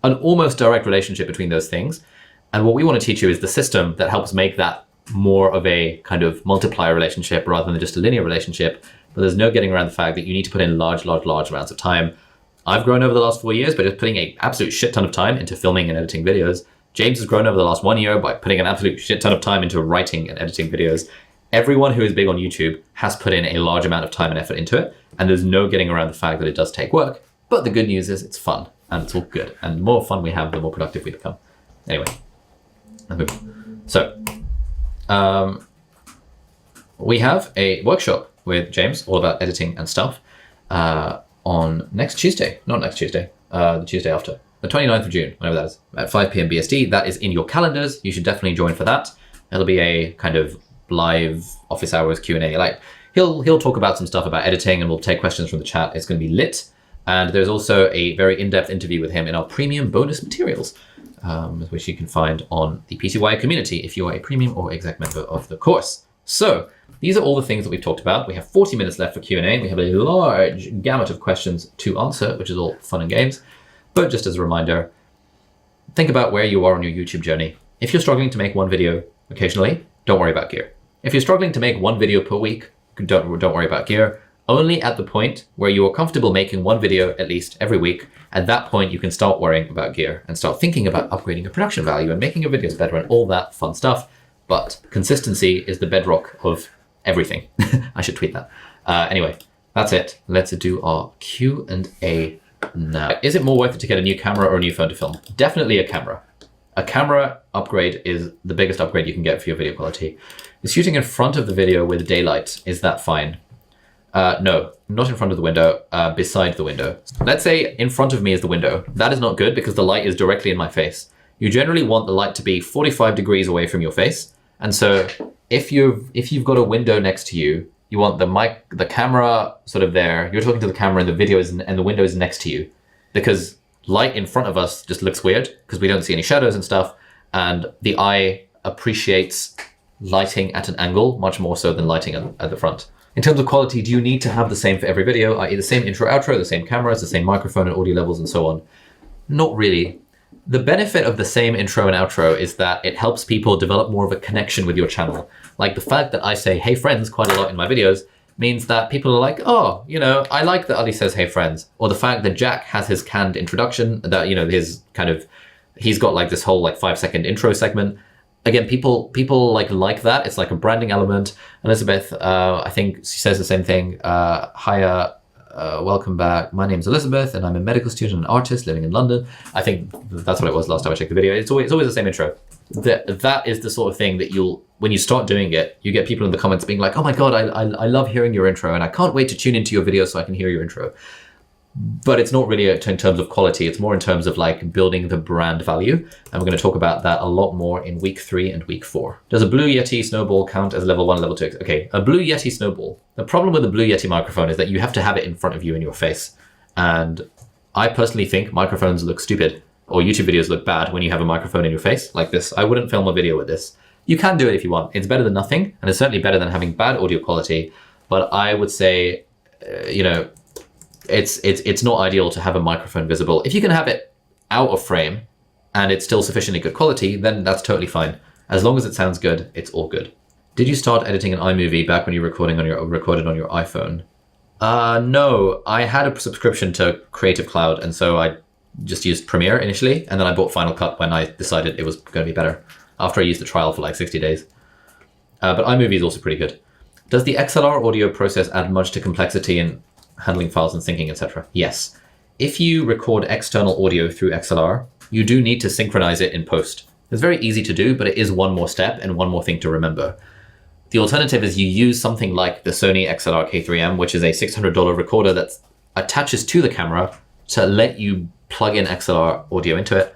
an almost direct relationship between those things. And what we want to teach you is the system that helps make that more of a kind of multiplier relationship rather than just a linear relationship. But there's no getting around the fact that you need to put in large amounts of time. I've grown over the last 4 years by just putting an absolute shit ton of time into filming and editing videos. James has grown over the last 1 year by putting an absolute shit ton of time into writing and editing videos. Everyone who is big on YouTube has put in a large amount of time and effort into it, and there's no getting around the fact that it does take work. But the good news is it's fun, and it's all good. And the more fun we have, the more productive we become. Anyway, let's move on. So, we have a workshop with James all about editing and stuff on next Tuesday. Not next Tuesday, the Tuesday after. The 29th of June, whenever that is, at 5 p.m. BST. That is in your calendars. You should definitely join for that. It'll be a kind of live office hours Q&A. Like he'll talk about some stuff about editing and we'll take questions from the chat. It's going to be lit. And there's also a very in-depth interview with him in our premium bonus materials, which you can find on the PCY community if you are a premium or exec member of the course. So these are all the things that we've talked about. We have 40 minutes left for Q&A. We have a large gamut of questions to answer, which is all fun and games. But just as a reminder, think about where you are on your YouTube journey. If you're struggling to make one video occasionally, don't worry about gear. If you're struggling to make one video per week, don't worry about gear. Only at the point where you are comfortable making one video at least every week, at that point you can start worrying about gear and start thinking about upgrading your production value and making your videos better and all that fun stuff. But consistency is the bedrock of everything. I should tweet that. Anyway, that's it. Let's do our Q&A now. Is it more worth it to get a new camera or a new phone to film? Definitely a camera. A camera upgrade is the biggest upgrade you can get for your video quality. Is shooting in front of the video with daylight, is that fine? No, not in front of the window, beside the window. Let's say in front of me is the window. That is not good because the light is directly in my face. You generally want the light to be 45 degrees away from your face. And so if you've got a window next to you, you want the camera sort of there, you're talking to the camera and the video is, and the window is next to you, because light in front of us just looks weird because we don't see any shadows and stuff. And the eye appreciates lighting at an angle much more so than lighting at the front. In terms of quality, do you need to have the same for every video, i.e. the same intro, outro, the same cameras, the same microphone and audio levels and so on? Not really. The benefit of the same intro and outro is that it helps people develop more of a connection with your channel. Like the fact that I say, hey friends, quite a lot in my videos means that people are like, oh, you know, I like that Ali says, hey friends. Or the fact that Jack has his canned introduction, that, you know, his kind of, he's got like this whole like 5-second intro segment. Again, people like that. It's like a branding element. Elizabeth, I think she says the same thing. Hiya, welcome back. My name's Elizabeth and I'm a medical student and artist living in London. I think that's what it was last time I checked the video. It's always the same intro. That is the sort of thing that when you start doing it, you get people in the comments being like, oh my God, I love hearing your intro and I can't wait to tune into your video so I can hear your intro. but it's not really in terms of quality. It's more in terms of like building the brand value. And we're going to talk about that a lot more in week 3 and week 4. Does a Blue Yeti snowball count as level 1, level 2? Okay, a Blue Yeti snowball. The problem with the Blue Yeti microphone is that you have to have it in front of you in your face. And I personally think microphones look stupid, or YouTube videos look bad when you have a microphone in your face like this. I wouldn't film a video with this. You can do it if you want. It's better than nothing, and it's certainly better than having bad audio quality. But I would say, you know, it's not ideal to have a microphone visible. If you can have it out of frame and it's still sufficiently good quality, then that's totally fine. As long as it sounds good, it's all good. Did you start editing an iMovie back when you were recorded on your iPhone? No, I had a subscription to Creative Cloud, and so I just used Premiere initially, and then I bought Final Cut when I decided it was going to be better, after I used the trial for like 60 days. But iMovie is also pretty good. Does the XLR audio process add much to complexity in handling files and syncing, etc.? Yes. If you record external audio through XLR, you do need to synchronize it in post. It's very easy to do, but it is one more step and one more thing to remember. The alternative is you use something like the Sony XLR K3M, which is a $600 recorder that attaches to the camera to let you plug in XLR audio into it.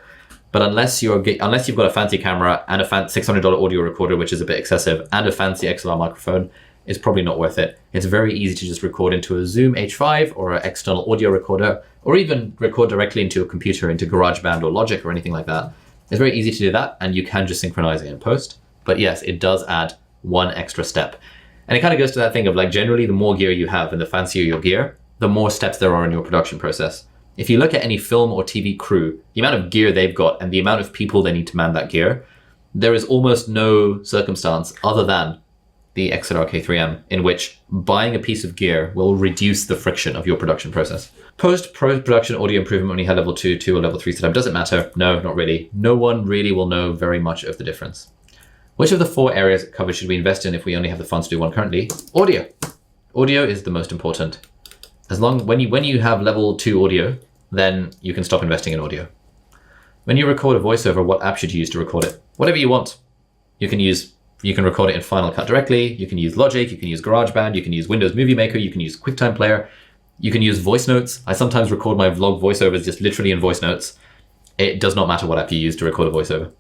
But unless you've got a fancy camera and a $600 audio recorder, which is a bit excessive, and a fancy XLR microphone, it's probably not worth it. It's very easy to just record into a Zoom H5 or an external audio recorder, or even record directly into a computer, into GarageBand or Logic or anything like that. It's very easy to do that, and you can just synchronize it in post. But yes, it does add one extra step. And it kind of goes to that thing of like, generally the more gear you have and the fancier your gear, the more steps there are in your production process. If you look at any film or TV crew, the amount of gear they've got and the amount of people they need to man that gear, there is almost no circumstance other than the XLR K3M in which buying a piece of gear will reduce the friction of your production process. Post-production audio improvement when you had level 2 or level 3 setup, does it matter? No, not really. No one really will know very much of the difference. Which of the 4 areas covered should we invest in if we only have the funds to do one currently? Audio. Audio is the most important. When you have level 2 audio, then you can stop investing in audio. When you record a voiceover, what app should you use to record it? Whatever you want. You can record it in Final Cut directly, you can use Logic, you can use GarageBand, you can use Windows Movie Maker, you can use QuickTime Player, you can use voice notes. I sometimes record my vlog voiceovers just literally in voice notes. It does not matter what app you use to record a voiceover.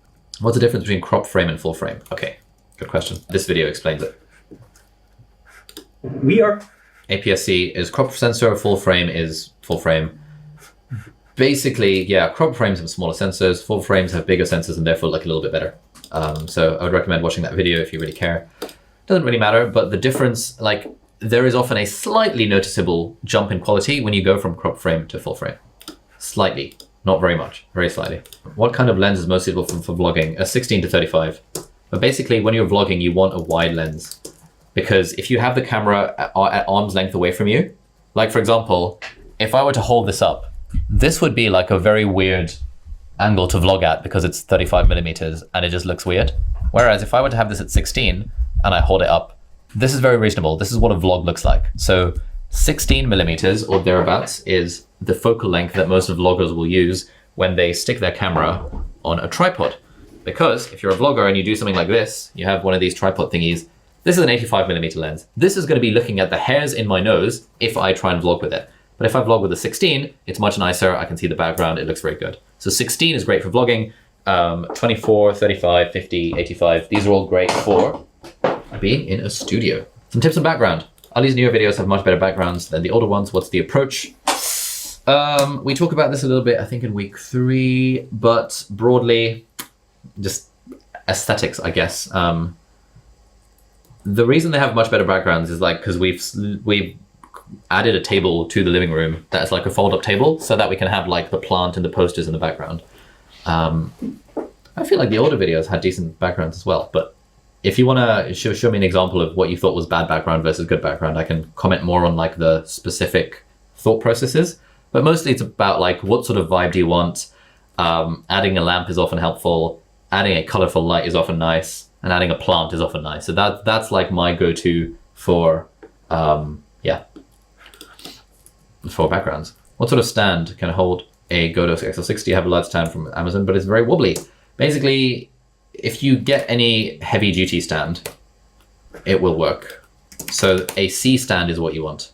What's the difference between crop frame and full frame? Okay, good question. This video explains it. APS-C is crop sensor, full frame is full frame. Basically, yeah, crop frames have smaller sensors, full frames have bigger sensors and therefore look a little bit better. So I would recommend watching that video if you really care. Doesn't really matter, but the difference, like, there is often a slightly noticeable jump in quality when you go from crop frame to full frame. Slightly, not very much, very slightly. What kind of lens is most suitable for vlogging? A 16 to 35. But basically, when you're vlogging, you want a wide lens. Because if you have the camera at arm's length away from you, like for example, if I were to hold this up, this would be like a very weird angle to vlog at because it's 35 millimeters and it just looks weird. Whereas if I were to have this at 16 and I hold it up, this is very reasonable. This is what a vlog looks like. So 16 millimeters or thereabouts is the focal length that most vloggers will use when they stick their camera on a tripod. Because if you're a vlogger and you do something like this, you have one of these tripod thingies, this is an 85 millimeter lens. This is going to be looking at the hairs in my nose if I try and vlog with it. But if I vlog with a 16, it's much nicer. I can see the background. It looks very good. So 16 is great for vlogging. 24, 35, 50, 85. These are all great for being in a studio. Some tips on background. Ali's newer videos have much better backgrounds than the older ones. What's the approach? We talk about this a little bit, I think, in week 3, but broadly, just aesthetics, I guess. The reason they have much better backgrounds is like because we've added a table to the living room that's like a fold-up table so that we can have like the plant and the posters in the background. I feel like the older videos had decent backgrounds as well, but if you want to show me an example of what you thought was bad background versus good background, I can comment more on like the specific thought processes, but mostly it's about like what sort of vibe do you want. Adding a lamp is often helpful, adding a colorful light is often nice, and adding a plant is often nice. So that's like my go-to for for backgrounds. What sort of stand can hold a Godos XL60? I have a large stand from Amazon, but it's very wobbly. Basically, if you get any heavy duty stand, it will work. So a C stand is what you want.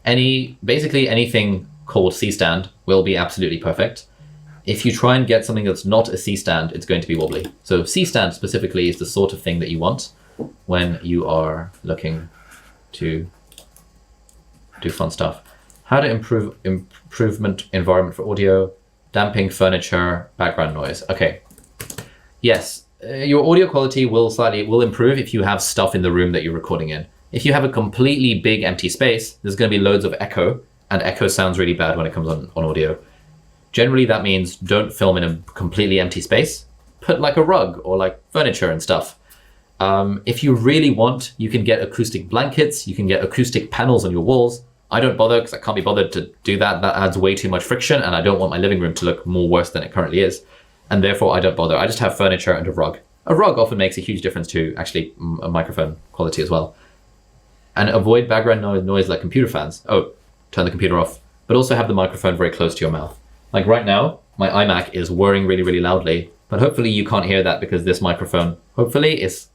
Basically anything called C-stand will be absolutely perfect. If you try and get something that's not a C-stand, it's going to be wobbly. So C-stand specifically is the sort of thing that you want when you are looking to do fun stuff. How to improve improvement environment for audio, damping furniture, background noise. Okay, yes, your audio quality will improve if you have stuff in the room that you're recording in. If you have a completely big empty space, there's going to be loads of echo, and echo sounds really bad when it comes on audio. Generally, that means don't film in a completely empty space. Put like a rug or like furniture and stuff. If you really want, you can get acoustic blankets, you can get acoustic panels on your walls. I don't bother because I can't be bothered to do that. That adds way too much friction, and I don't want my living room to look more worse than it currently is. And therefore, I don't bother. I just have furniture and a rug. A rug often makes a huge difference to actually a microphone quality as well. And avoid background noise like computer fans. Oh, turn the computer off. But also have the microphone very close to your mouth. Like right now, my iMac is whirring really, really loudly. But hopefully you can't hear that because this microphone, hopefully, is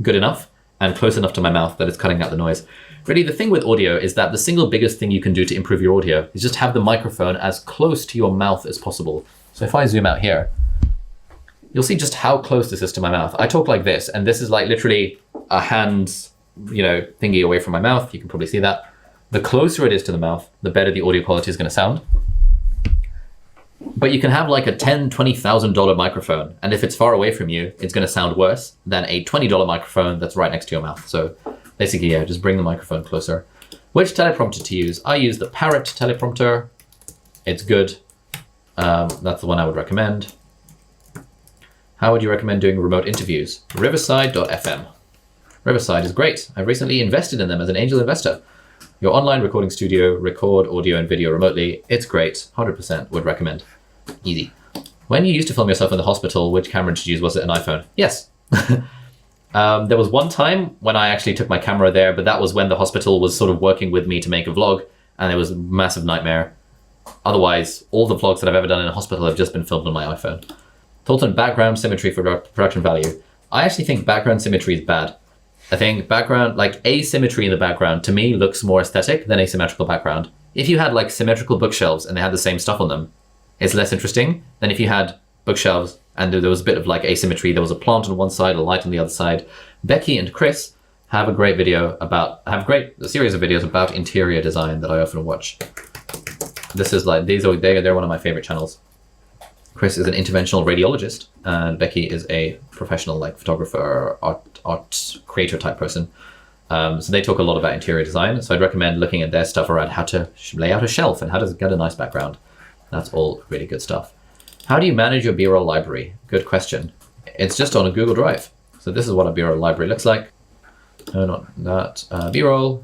good enough and close enough to my mouth that it's cutting out the noise. Really, the thing with audio is that the single biggest thing you can do to improve your audio is just have the microphone as close to your mouth as possible. So if I zoom out here, you'll see just how close this is to my mouth. I talk like this, and this is like literally a hand's, thingy away from my mouth. You can probably see that. The closer it is to the mouth, the better the audio quality is going to sound. But you can have like a $10,000, $20,000 microphone, and if it's far away from you, it's going to sound worse than a $20 microphone that's right next to your mouth. So basically, yeah, just bring the microphone closer. Which teleprompter to use? I use the Parrot teleprompter. It's good. That's the one I would recommend. How would you recommend doing remote interviews? Riverside.fm. Riverside is great. I've recently invested in them as an angel investor. Your online recording studio, record audio and video remotely. It's great. 100% would recommend. Easy. When you used to film yourself in the hospital, which camera did you use? Was it an iPhone? Yes. There was one time when I actually took my camera there, but that was when the hospital was sort of working with me to make a vlog, and it was a massive nightmare. Otherwise, all the vlogs that I've ever done in a hospital have just been filmed on my iPhone. Thoughts on background symmetry for production value? I actually think background symmetry is bad. I think background, like asymmetry in the background, to me looks more aesthetic than asymmetrical background. If you had like symmetrical bookshelves and they had the same stuff on them, it's less interesting than if you had bookshelves and there was a bit of like asymmetry. There was a plant on one side, a light on the other side. Becky and Chris have a series of videos about interior design that I often watch. This is like, they're one of my favorite channels. Chris is an interventional radiologist, and Becky is a professional like photographer, art creator type person. So they talk a lot about interior design. So I'd recommend looking at their stuff around how to lay out a shelf and how to get a nice background. That's all really good stuff. How do you manage your B-roll library? Good question. It's just on a Google Drive. So this is what a B-roll library looks like. No, not that. B-roll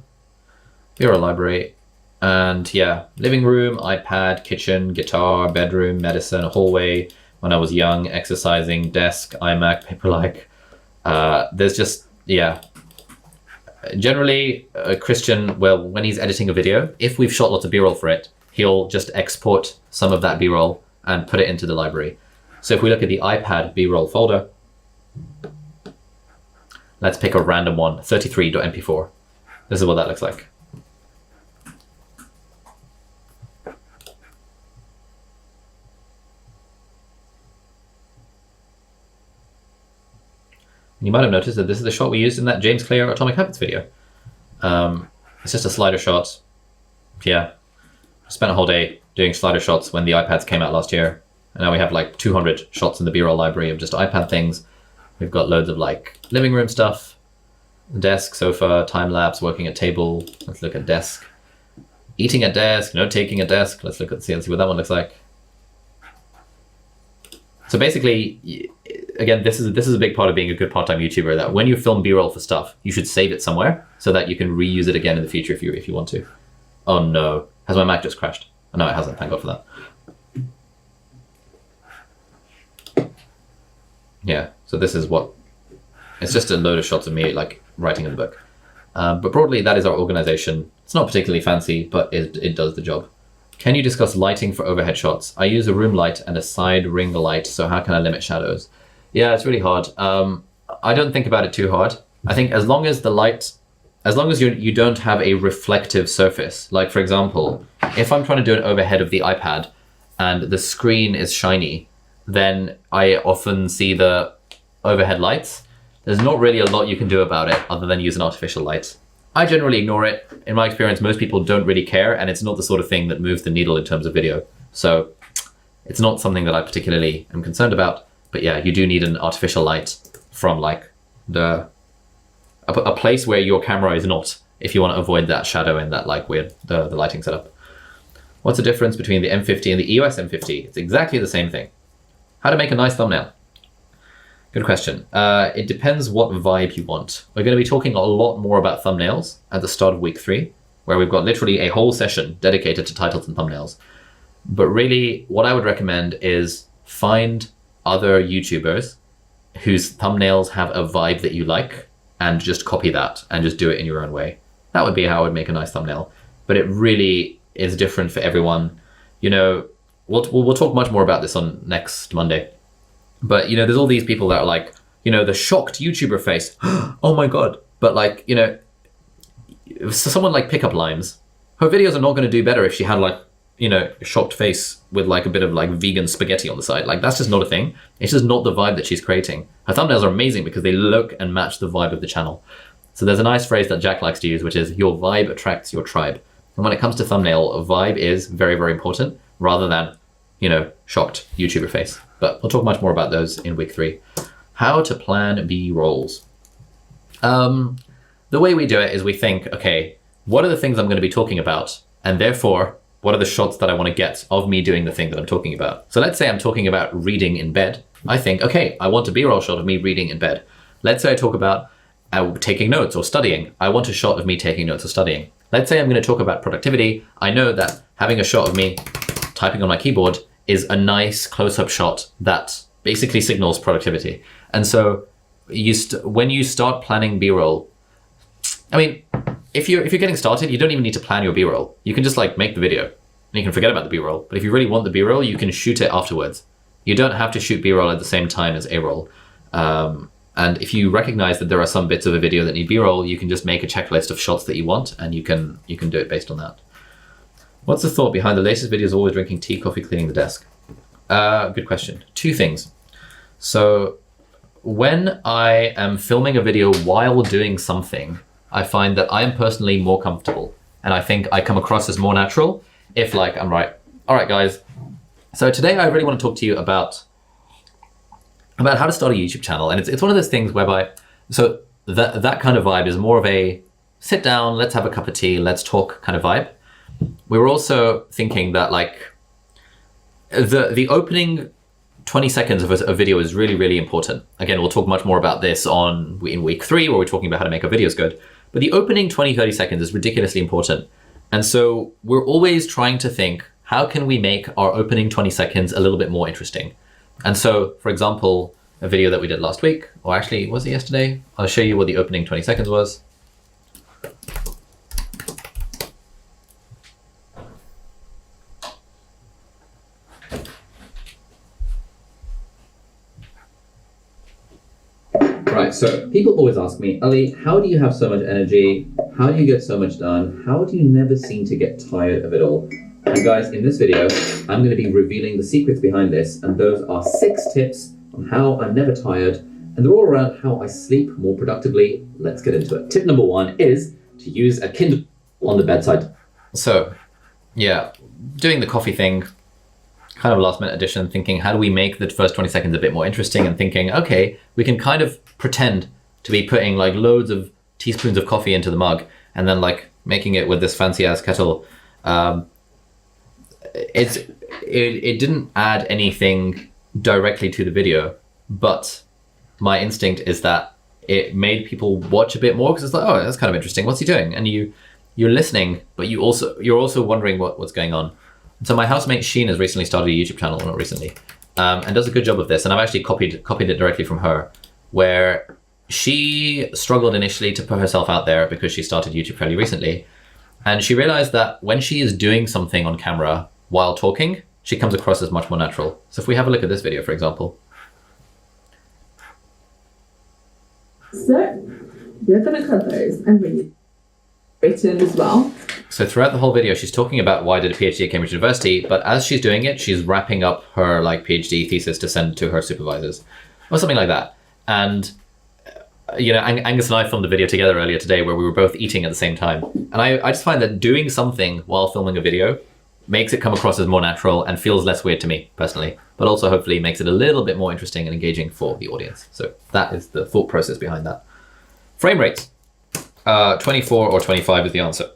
library. And yeah, living room, iPad, kitchen, guitar, bedroom, medicine, hallway, when I was young, exercising, desk, iMac, Paperlike. There's just, yeah. Generally, Christian, well, when he's editing a video, if we've shot lots of B-roll for it, he'll just export some of that B-roll and put it into the library. So if we look at the iPad B-roll folder, let's pick a random one, 33.mp4. This is what that looks like. You might have noticed that this is the shot we used in that James Clear Atomic Habits video. It's just a slider shot. Yeah, spent a whole day doing slider shots when the iPads came out last year. And now we have like 200 shots in the B-roll library of just iPad things. We've got loads of like living room stuff, desk, sofa, time lapse, working at table. Let's look at desk. Eating at desk, note-taking at desk. Let's look at see what that one looks like. So basically, again, this is a big part of being a good part-time YouTuber, that when you film B-roll for stuff, you should save it somewhere so that you can reuse it again in the future if you want to. Oh no, has my Mac just crashed? Oh, no, it hasn't, thank God for that. Yeah, so this is it's just a load of shots of me like writing in the book. But broadly, that is our organization. It's not particularly fancy, but it does the job. Can you discuss lighting for overhead shots? I use a room light and a side ring light, so how can I limit shadows? Yeah, it's really hard. I don't think about it too hard. I think as long as the light as long as you don't have a reflective surface. Like for example, if I'm trying to do an overhead of the iPad and the screen is shiny, then I often see the overhead lights. There's not really a lot you can do about it other than use an artificial light. I generally ignore it. In my experience, most people don't really care, and it's not the sort of thing that moves the needle in terms of video. So it's not something that I particularly am concerned about. But yeah, you do need an artificial light from like a place where your camera is not, if you want to avoid that shadow and that like weird the lighting setup. What's the difference between the M50 and the EOS M50? It's exactly the same thing. How to make a nice thumbnail? Good question. It depends what vibe you want. We're going to be talking a lot more about thumbnails at the start of week 3, where we've got literally a whole session dedicated to titles and thumbnails. But really, what I would recommend is find other YouTubers whose thumbnails have a vibe that you like and just copy that and just do it in your own way. That would be how I would make a nice thumbnail. But it really is different for everyone. You know, we'll talk much more about this on next Monday. But, you know, there's all these people that are like, you know, the shocked YouTuber face. Oh my God. But like, you know, someone like Pickup Limes, her videos are not going to do better if she had like, you know, a shocked face with like a bit of like vegan spaghetti on the side. Like that's just not a thing. It's just not the vibe that she's creating. Her thumbnails are amazing because they look and match the vibe of the channel. So there's a nice phrase that Jack likes to use, which is your vibe attracts your tribe. And when it comes to thumbnail, a vibe is very, very important rather than, you know, shocked YouTuber face. But we'll talk much more about those in week 3. How to plan B-rolls. The way we do it is we think, okay, what are the things I'm going to be talking about? And therefore, what are the shots that I want to get of me doing the thing that I'm talking about? So let's say I'm talking about reading in bed. I think, okay, I want a B-roll shot of me reading in bed. Let's say I talk about taking notes or studying. I want a shot of me taking notes or studying. Let's say I'm going to talk about productivity. I know that having a shot of me typing on my keyboard is a nice close-up shot that basically signals productivity. And so when you start planning B-roll, I mean, if you're getting started, you don't even need to plan your B-roll. You can just like make the video and you can forget about the B-roll. But if you really want the B-roll, you can shoot it afterwards. You don't have to shoot B-roll at the same time as A-roll. And if you recognize that there are some bits of a video that need B-roll, you can just make a checklist of shots that you want and you can do it based on that. What's the thought behind the latest videos always drinking tea, coffee, cleaning the desk? Good question. 2 things. So when I am filming a video while doing something, I find that I am personally more comfortable and I think I come across as more natural if like I'm right. All right, guys. So today I really want to talk to you about how to start a YouTube channel. And it's one of those things whereby, so that kind of vibe is more of a sit down, let's have a cup of tea, let's talk kind of vibe. We were also thinking that like the opening 20 seconds of a video is really, really important. Again, we'll talk much more about this in week 3 where we're talking about how to make our videos good. But the opening 20, 30 seconds is ridiculously important. And so we're always trying to think, how can we make our opening 20 seconds a little bit more interesting? And so, for example, a video that we did last week, or actually, was it yesterday? I'll show you what the opening 20 seconds was. Right, so people always ask me, Ali, how do you have so much energy? How do you get so much done? How do you never seem to get tired of it all? And guys, in this video, I'm going to be revealing the secrets behind this, and those are 6 tips on how I'm never tired, and they're all around how I sleep more productively. Let's get into it. Tip number 1 is to use a Kindle on the bedside. So, yeah, doing the coffee thing, kind of a last minute addition, thinking how do we make the first 20 seconds a bit more interesting, and thinking, okay, we can kind of pretend to be putting like loads of teaspoons of coffee into the mug and then like making it with this fancy ass kettle. It didn't add anything directly to the video, but my instinct is that it made people watch a bit more because it's like, oh, that's kind of interesting. What's he doing? And you're listening, but you're also wondering what's going on. So my housemate Sheen has recently started a YouTube channel, not recently, and does a good job of this. And I've actually copied it directly from her, where she struggled initially to put herself out there because she started YouTube fairly recently. And she realized that when she is doing something on camera while talking, she comes across as much more natural. So if we have a look at this video, for example. So, we're gonna cut those and bring it. written as well. So throughout the whole video, she's talking about why I did a PhD at Cambridge University, but as she's doing it, she's wrapping up her like PhD thesis to send to her supervisors or something like that. And you know, Angus and I filmed a video together earlier today where we were both eating at the same time. And I just find that doing something while filming a video makes it come across as more natural and feels less weird to me personally, but also hopefully makes it a little bit more interesting and engaging for the audience. So that is the thought process behind that. Frame rates. 24 or 25 is the answer.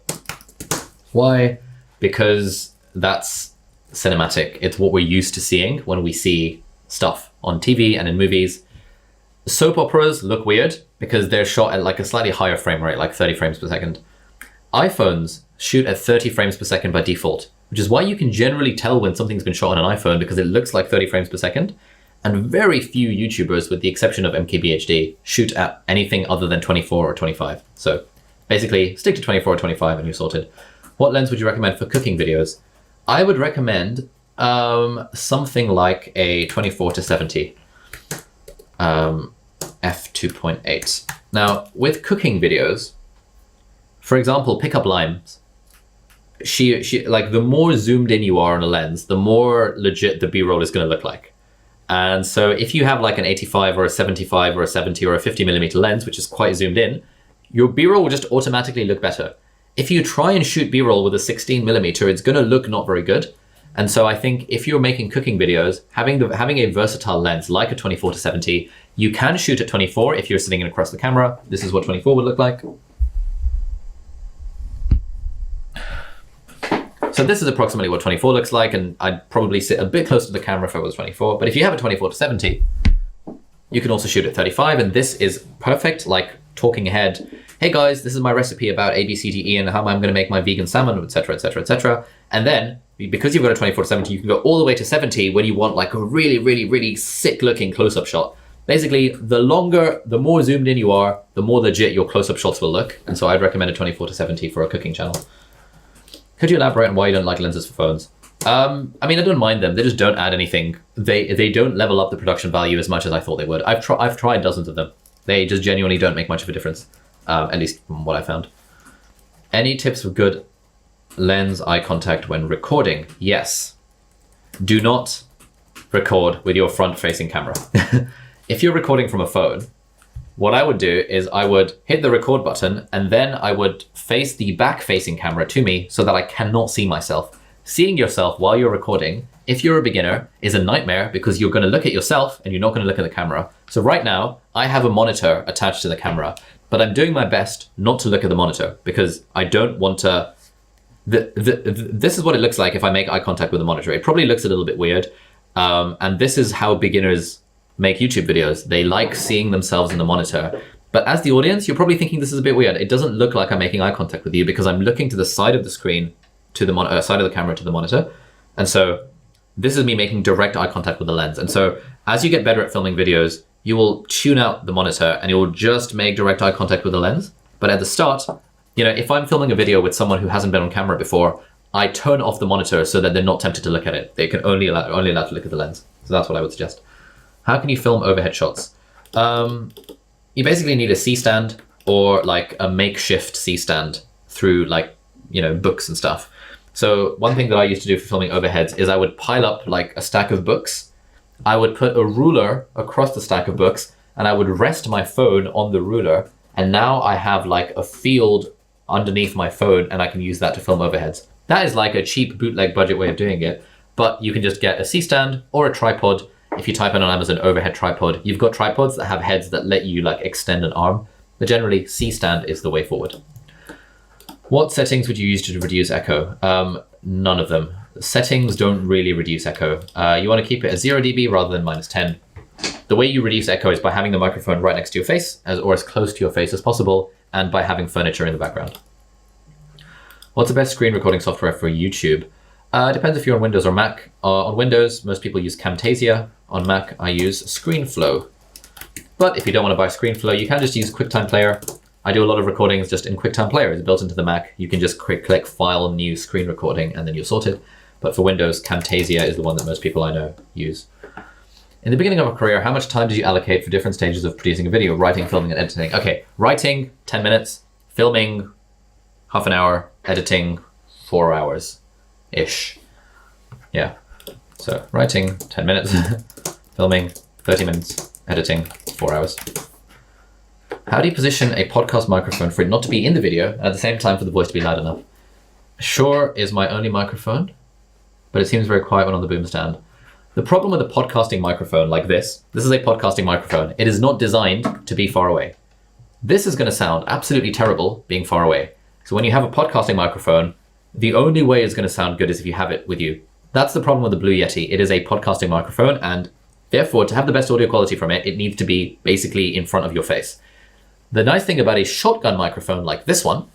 Why? Because that's cinematic. It's what we're used to seeing when we see stuff on TV and in movies. Soap operas look weird because they're shot at like a slightly higher frame rate, like 30 frames per second. iPhones shoot at 30 frames per second by default, which is why you can generally tell when something's been shot on an iPhone because it looks like 30 frames per second. And very few YouTubers, with the exception of MKBHD, shoot at anything other than 24 or 25. So basically stick to 24 or 25 and you're sorted. What lens would you recommend for cooking videos? I would recommend something like a 24 to 70 f2.8. Now with cooking videos, for example, pick up limes. She like the more zoomed in you are on a lens, the more legit the B-roll is going to look like. And so if you have like an 85 or a 75 or a 70 or a 50mm lens, which is quite zoomed in, your B-roll will just automatically look better. If you try and shoot B-roll with a 16mm, it's going to look not very good. And so I think if you're making cooking videos, having a versatile lens like a 24 to 70, you can shoot at 24 if you're sitting across the camera. This is what 24 would look like. So this is approximately what 24 looks like, and I'd probably sit a bit closer to the camera if I was 24. But if you have a 24 to 70, you can also shoot at 35, and this is perfect, like talking ahead. Hey guys, this is my recipe about A, B, C, D, E, and how I'm going to make my vegan salmon, etc., etc., etc. And then, because you've got a 24 to 70, you can go all the way to 70 when you want like a really, really, really sick-looking close-up shot. Basically, the more zoomed in you are, the more legit your close-up shots will look. And so I'd recommend a 24 to 70 for a cooking channel. Could you elaborate on why you don't like lenses for phones? I mean, I don't mind them. They just don't add anything. They don't level up the production value as much as I thought they would. I've tried dozens of them. They just genuinely don't make much of a difference, at least from what I found. Any tips for good lens eye contact when recording? Yes. Do not record with your front-facing camera. If you're recording from a phone, what I would do is I would hit the record button and then I would face the back-facing camera to me so that I cannot see myself. Seeing yourself while you're recording, if you're a beginner, is a nightmare because you're going to look at yourself and you're not going to look at the camera. So right now, I have a monitor attached to the camera, but I'm doing my best not to look at the monitor because I don't want to... This is what it looks like if I make eye contact with the monitor. It probably looks a little bit weird, and this is how beginners make YouTube videos. They like seeing themselves in the monitor. But as the audience, you're probably thinking this is a bit weird. It doesn't look like I'm making eye contact with you because I'm looking to the side of the screen, to the side of the camera to the monitor. And so this is me making direct eye contact with the lens. And so as you get better at filming videos, you will tune out the monitor and you will just make direct eye contact with the lens. But at the start, you know, if I'm filming a video with someone who hasn't been on camera before, I turn off the monitor so that they're not tempted to look at it. They can only allowed to look at the lens. So that's what I would suggest. How can you film overhead shots? You basically need a C-stand or like a makeshift C-stand through like, you know, books and stuff. So one thing that I used to do for filming overheads is I would pile up like a stack of books. I would put a ruler across the stack of books and I would rest my phone on the ruler. And now I have like a field underneath my phone and I can use that to film overheads. That is like a cheap bootleg budget way of doing it, but you can just get a C-stand or a tripod. If you type in on Amazon overhead tripod, you've got tripods that have heads that let you like extend an arm, but generally C-stand is the way forward. What settings would you use to reduce echo? None of them. Settings don't really reduce echo. You want to keep it at 0 dB rather than -10. The way you reduce echo is by having the microphone right next to your face or as close to your face as possible, and by having furniture in the background. What's the best screen recording software for YouTube? It depends if you're on Windows or Mac. On Windows, most people use Camtasia. On Mac, I use ScreenFlow. But if you don't want to buy ScreenFlow, you can just use QuickTime Player. I do a lot of recordings just in QuickTime Player. It's built into the Mac. You can just click File, New Screen Recording, and then you're sorted. But for Windows, Camtasia is the one that most people I know use. In the beginning of a career, how much time did you allocate for different stages of producing a video? Writing, filming, and editing. Okay, writing, 10 minutes. Filming, half an hour, editing 4 hours-ish. Yeah, so writing 10 minutes, filming 30 minutes, editing 4 hours. How do you position a podcast microphone for it not to be in the video and at the same time for the voice to be loud enough? Shure is my only microphone, but it seems very quiet when on the boom stand. The problem with a podcasting microphone like this is a podcasting microphone. It is not designed to be far away. This is going to sound absolutely terrible being far away. So when you have a podcasting microphone, the only way it's going to sound good is if you have it with you. That's the problem with the Blue Yeti. It is a podcasting microphone, and therefore to have the best audio quality from it, it needs to be basically in front of your face. The nice thing about a shotgun microphone like this one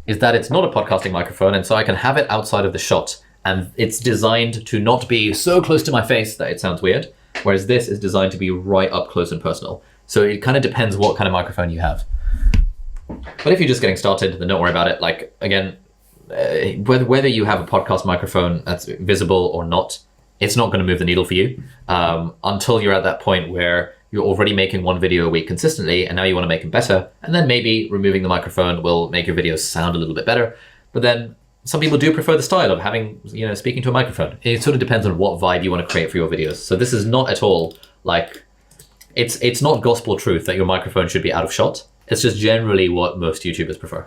is that it's not a podcasting microphone, and so I can have it outside of the shot, and it's designed to not be so close to my face that it sounds weird, whereas this is designed to be right up close and personal. So it kind of depends what kind of microphone you have. But if you're just getting started, then don't worry about it. Like, again, whether you have a podcast microphone that's visible or not, it's not going to move the needle for you until you're at that point where you're already making one video a week consistently, and now you want to make them better. And then maybe removing the microphone will make your videos sound a little bit better. But then some people do prefer the style of having, speaking to a microphone. It sort of depends on what vibe you want to create for your videos. So this is not at all like, it's not gospel truth that your microphone should be out of shot. It's just generally what most YouTubers prefer.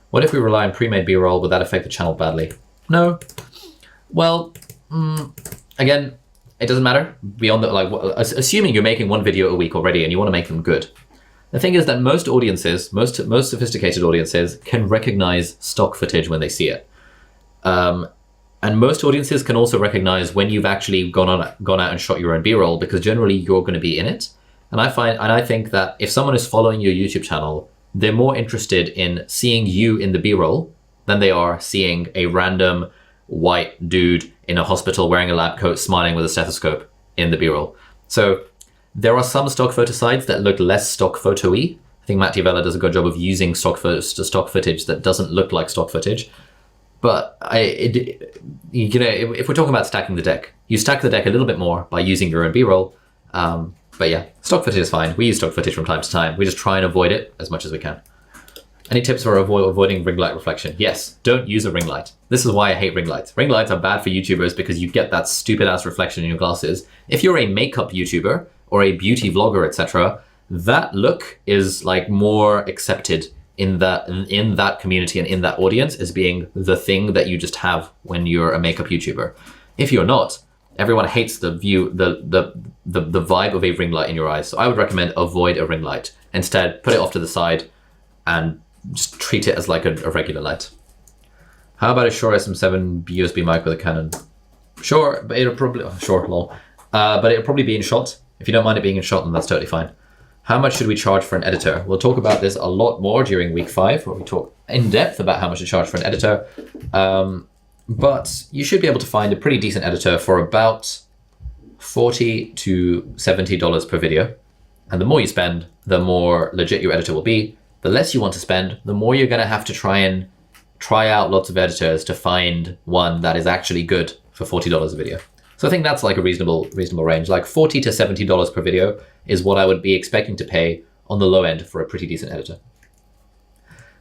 What if we rely on pre-made B-roll? Would that affect the channel badly? No. Well, again, it doesn't matter. Beyond that, assuming you're making one video a week already and you want to make them good. The thing is that most audiences, most sophisticated audiences, can recognize stock footage when they see it. And most audiences can also recognize when you've actually gone out and shot your own B-roll, because generally you're going to be in it. And I think that if someone is following your YouTube channel, they're more interested in seeing you in the B-roll than they are seeing a random white dude in a hospital wearing a lab coat smiling with a stethoscope in the B-roll. So there are some stock photo sites that look less stock photo-y. I think Matt Tivella does a good job of using stock footage that doesn't look like stock footage. But if we're talking about stacking the deck, you stack the deck a little bit more by using your own B-roll. But yeah, stock footage is fine. We use stock footage from time to time. We just try and avoid it as much as we can. Any tips for avoiding ring light reflection? Yes, don't use a ring light. This is why I hate ring lights. Ring lights are bad for YouTubers because you get that stupid ass reflection in your glasses. If you're a makeup YouTuber or a beauty vlogger, etc., that look is like more accepted in that community and in that audience as being the thing that you just have when you're a makeup YouTuber. If you're not, everyone hates the view, the vibe of a ring light in your eyes. So I would recommend avoid a ring light. Instead, put it off to the side and just treat it as like a regular light. How about a Shure SM7 USB mic with a Canon? Sure, but it'll probably but it'll probably be in shot. If you don't mind it being in shot, then that's totally fine. How much should we charge for an editor? We'll talk about this a lot more during week 5, where we talk in depth about how much to charge for an editor. But you should be able to find a pretty decent editor for about $40 to $70 per video. And the more you spend, the more legit your editor will be. The less you want to spend, the more you're going to have to try out lots of editors to find one that is actually good for $40 a video. So I think that's like a reasonable range. Like $40 to $70 per video is what I would be expecting to pay on the low end for a pretty decent editor.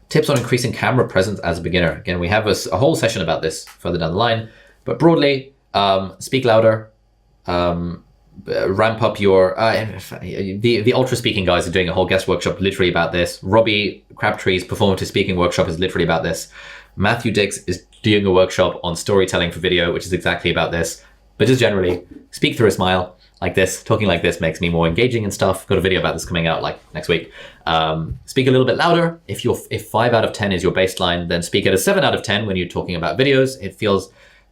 Tips on increasing camera presence as a beginner. Again, we have a whole session about this further down the line, but broadly, speak louder, ramp up your, the Ultra Speaking guys are doing a whole guest workshop literally about this. Robbie Crabtree's performative speaking workshop is literally about this. Matthew Dix is doing a workshop on storytelling for video, which is exactly about this. But just generally, speak through a smile like this. Talking like this makes me more engaging and stuff. Got a video about this coming out like next week. Speak a little bit louder. If 5 out of 10 is your baseline, then speak at a 7 out of 10 when you're talking about videos.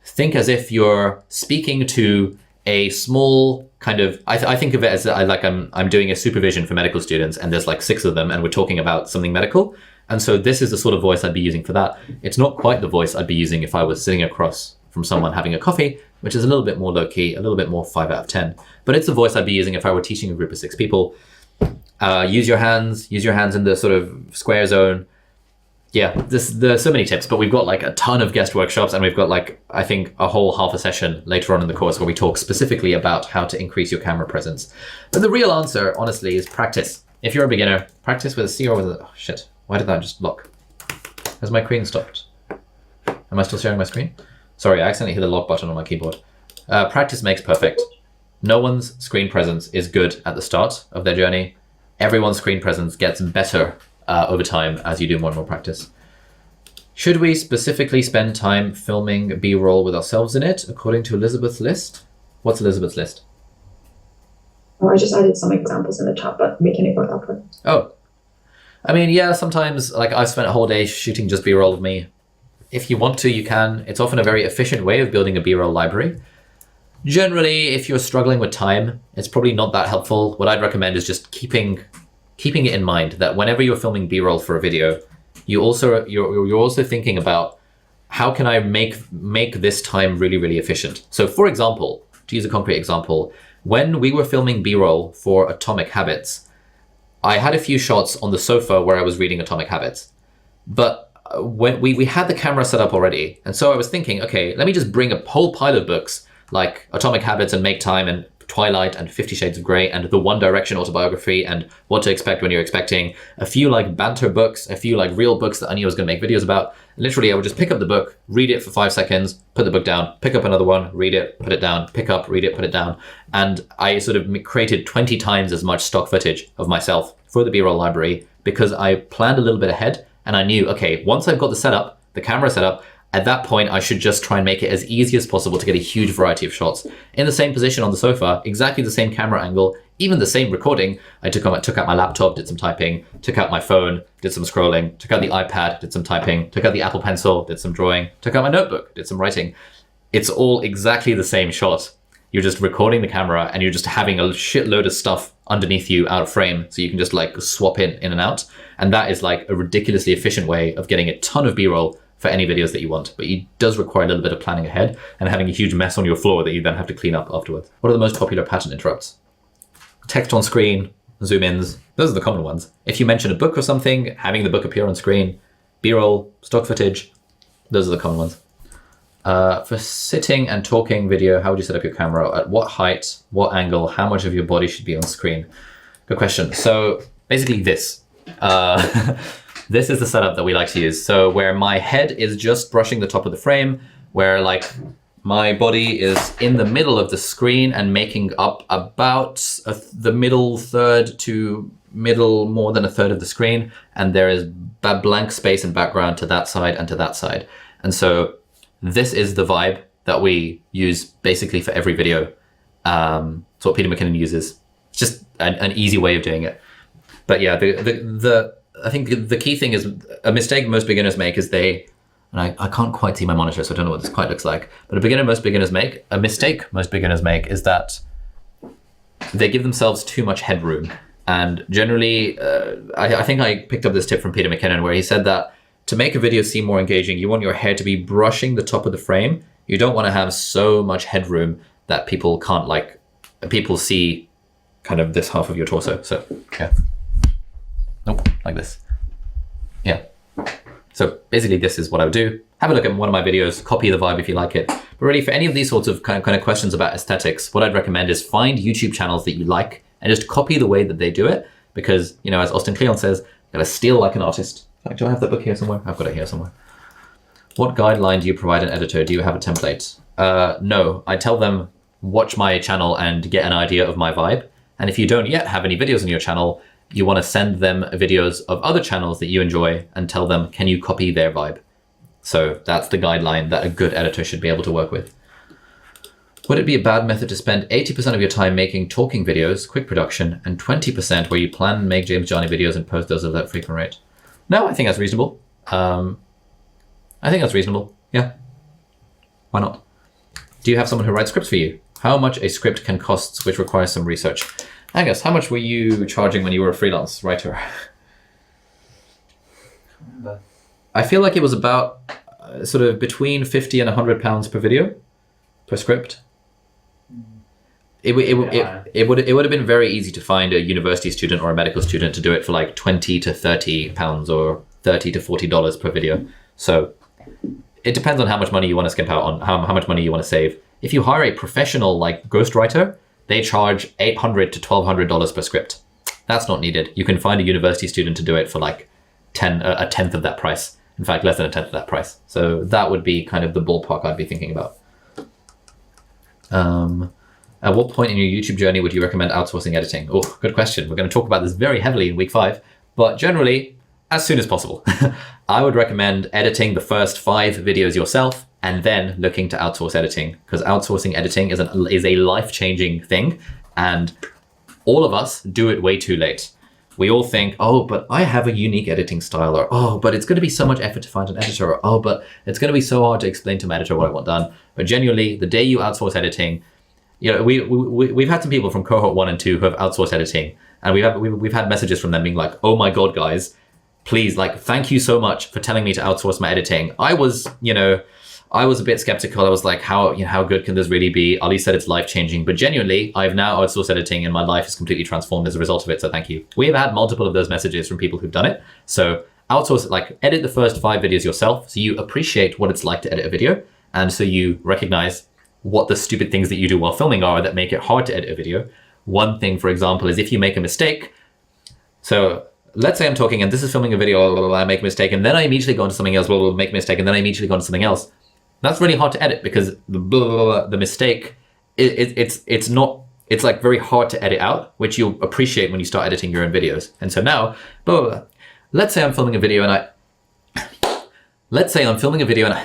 Think as if you're speaking to a small kind of, I think of it as I'm doing a supervision for medical students, and there's like 6 of them and we're talking about something medical. And so this is the sort of voice I'd be using for that. It's not quite the voice I'd be using if I was sitting across from someone having a coffee, which is a little bit more low-key, a little bit more 5 out of 10. But it's the voice I'd be using if I were teaching a group of 6 people. Use your hands in the sort of square zone. Yeah, there's so many tips, but we've got like a ton of guest workshops, and we've got like, I think, a whole half a session later on in the course where we talk specifically about how to increase your camera presence. But the real answer, honestly, is practice. If you're a beginner, practice with a C or with a, Why did that just lock? Has my screen stopped? Am I still sharing my screen? Sorry, I accidentally hit the lock button on my keyboard. Practice makes perfect. No one's screen presence is good at the start of their journey. Everyone's screen presence gets better over time as you do more and more practice. Should we specifically spend time filming B-roll with ourselves in it, according to Elizabeth's list? What's Elizabeth's list? Oh, I just added some examples in the chat, but we can ignore that one. Oh. I mean, yeah, sometimes, like, I've spent a whole day shooting just B-roll of me. If you want to, you can. It's often a very efficient way of building a B-roll library. Generally, if you're struggling with time, it's probably not that helpful. What I'd recommend is just keeping it in mind that whenever you're filming B-roll for a video, you're also thinking about how can I make this time really, really efficient. So for example, to use a concrete example, when we were filming B-roll for Atomic Habits, I had a few shots on the sofa where I was reading Atomic Habits, but when we had the camera set up already. And so I was thinking, okay, let me just bring a whole pile of books like Atomic Habits and Make Time and Twilight and 50 Shades of Grey and the One Direction autobiography and What to Expect When You're Expecting, a few like banter books, a few like real books that I knew I was going to make videos about. Literally, I would just pick up the book, read it for 5 seconds, put the book down, pick up another one, read it, put it down, pick up, read it, put it down. And I sort of created 20 times as much stock footage of myself for the B-roll library because I planned a little bit ahead and I knew, okay, once I've got the setup, the camera set up, at that point, I should just try and make it as easy as possible to get a huge variety of shots. In the same position on the sofa, exactly the same camera angle, even the same recording. I took out my laptop, did some typing, took out my phone, did some scrolling, took out the iPad, did some typing, took out the Apple Pencil, did some drawing, took out my notebook, did some writing. It's all exactly the same shot. You're just recording the camera and you're just having a shitload of stuff underneath you out of frame so you can just like swap in and out. And that is like a ridiculously efficient way of getting a ton of B-roll for any videos that you want, but it does require a little bit of planning ahead and having a huge mess on your floor that you then have to clean up afterwards. What are the most popular pattern interrupts? Text on screen, zoom ins, those are the common ones. If you mention a book or something, having the book appear on screen, B-roll, stock footage, those are the common ones. For sitting and talking video, how would you set up your camera? At what height, what angle, how much of your body should be on screen? Good question. So basically this. This is the setup that we like to use. So where my head is just brushing the top of the frame, where like my body is in the middle of the screen and making up about the middle third to middle more than a third of the screen. And there is blank space and background to that side and to that side. And so this is the vibe that we use basically for every video. It's what Peter McKinnon uses. It's just an easy way of doing it. But yeah, I think the key thing is a mistake most beginners make is and I can't quite see my monitor, so I don't know what this quite looks like, but a mistake most beginners make is that they give themselves too much headroom. And generally, I think I picked up this tip from Peter McKinnon where he said that to make a video seem more engaging, you want your head to be brushing the top of the frame. You don't want to have so much headroom that people see kind of this half of your torso. So yeah. Nope, like this. Yeah. So basically this is what I would do. Have a look at one of my videos, copy the vibe if you like it. But really for any of these sorts of kind of questions about aesthetics, what I'd recommend is find YouTube channels that you like and just copy the way that they do it. Because, you know, as Austin Kleon says, you gotta steal like an artist. In fact, do I have that book here somewhere? I've got it here somewhere. What guideline do you provide an editor? Do you have a template? No, I tell them, watch my channel and get an idea of my vibe. And if you don't yet have any videos on your channel, you want to send them videos of other channels that you enjoy and tell them, can you copy their vibe? So that's the guideline that a good editor should be able to work with. Would it be a bad method to spend 80% of your time making talking videos, quick production, and 20% where you plan and make James Johnny videos and post those at that frequent rate? No, I think that's reasonable. Yeah. Why not? Do you have someone who writes scripts for you? How much a script can cost, which requires some research? Angus, how much were you charging when you were a freelance writer? I feel like it was about sort of between 50 and 100 pounds per video, per script. It would have been very easy to find a university student or a medical student to do it for like 20 to 30 pounds or $30 to $40 per video. So it depends on how much money you want to skimp out on, how much money you want to save. If you hire a professional like ghostwriter, they charge $800 to $1,200 per script. That's not needed. You can find a university student to do it for like a tenth of that price. In fact, less than a tenth of that price. So that would be kind of the ballpark I'd be thinking about. At what point in your YouTube journey would you recommend outsourcing editing? Oh, good question. We're going to talk about this very heavily in week 5, but generally, as soon as possible. I would recommend editing the first 5 videos yourself and then looking to outsource editing, because outsourcing editing is a life-changing thing, and all of us do it way too late. We all think, oh, but I have a unique editing style, or oh, but it's going to be so much effort to find an editor, or oh, but it's going to be so hard to explain to my editor what I want done. But genuinely, the day you outsource editing, you know, we've had some people from cohort 1 and 2 who have outsourced editing, and we've had messages from them being like, oh my God, guys, please, like, thank you so much for telling me to outsource my editing. I was a bit skeptical. I was like, how good can this really be? Ali said it's life-changing, but genuinely, I've now outsourced editing and my life is completely transformed as a result of it, so thank you. We have had multiple of those messages from people who've done it. So outsource, like, edit the first 5 videos yourself so you appreciate what it's like to edit a video, and so you recognize what the stupid things that you do while filming are that make it hard to edit a video. One thing, for example, is if you make a mistake. So let's say I'm talking and this is filming a video, I make a mistake, and then I immediately go into something else, make a mistake, and then I immediately go into something else. That's really hard to edit because the mistake, it's like very hard to edit out, which you'll appreciate when you start editing your own videos. And so now, let's say I'm filming a video and Let's say I'm filming a video and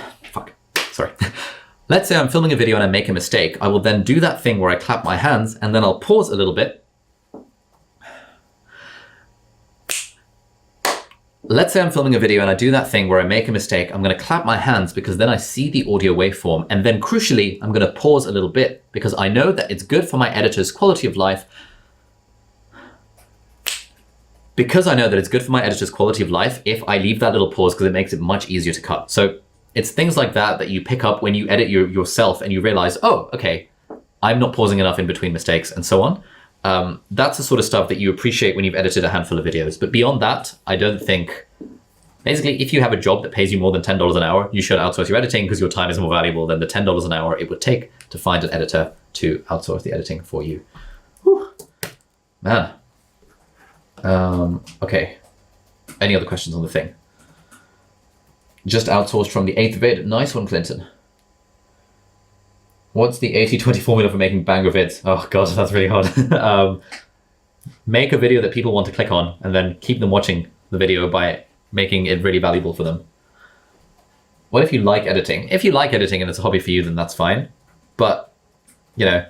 Let's say I'm filming a video and I make a mistake. I will then do that thing where I clap my hands and then I'll pause a little bit. Let's say I'm filming a video and I do that thing where I make a mistake. I'm going to clap my hands because then I see the audio waveform. And then crucially, I'm going to pause a little bit because I know that it's good for my editor's quality of life. Because I know that it's good for my editor's quality of life if I leave that little pause, because it makes it much easier to cut. So it's things like that that you pick up when you edit yourself and you realize, oh, okay, I'm not pausing enough in between mistakes and so on. That's the sort of stuff that you appreciate when you've edited a handful of videos. But beyond that, I don't think, basically, if you have a job that pays you more than $10 an hour, you should outsource your editing because your time is more valuable than the $10 an hour it would take to find an editor to outsource the editing for you. Whew. Man. Okay. Any other questions on the thing? Just outsourced from the 8th vid. Nice one, Clinton. What's the 80-20 formula for making banger vids? Oh god, that's really hard. Make a video that people want to click on and then keep them watching the video by making it really valuable for them. What if you like editing? If you like editing and it's a hobby for you, then that's fine. But, you know,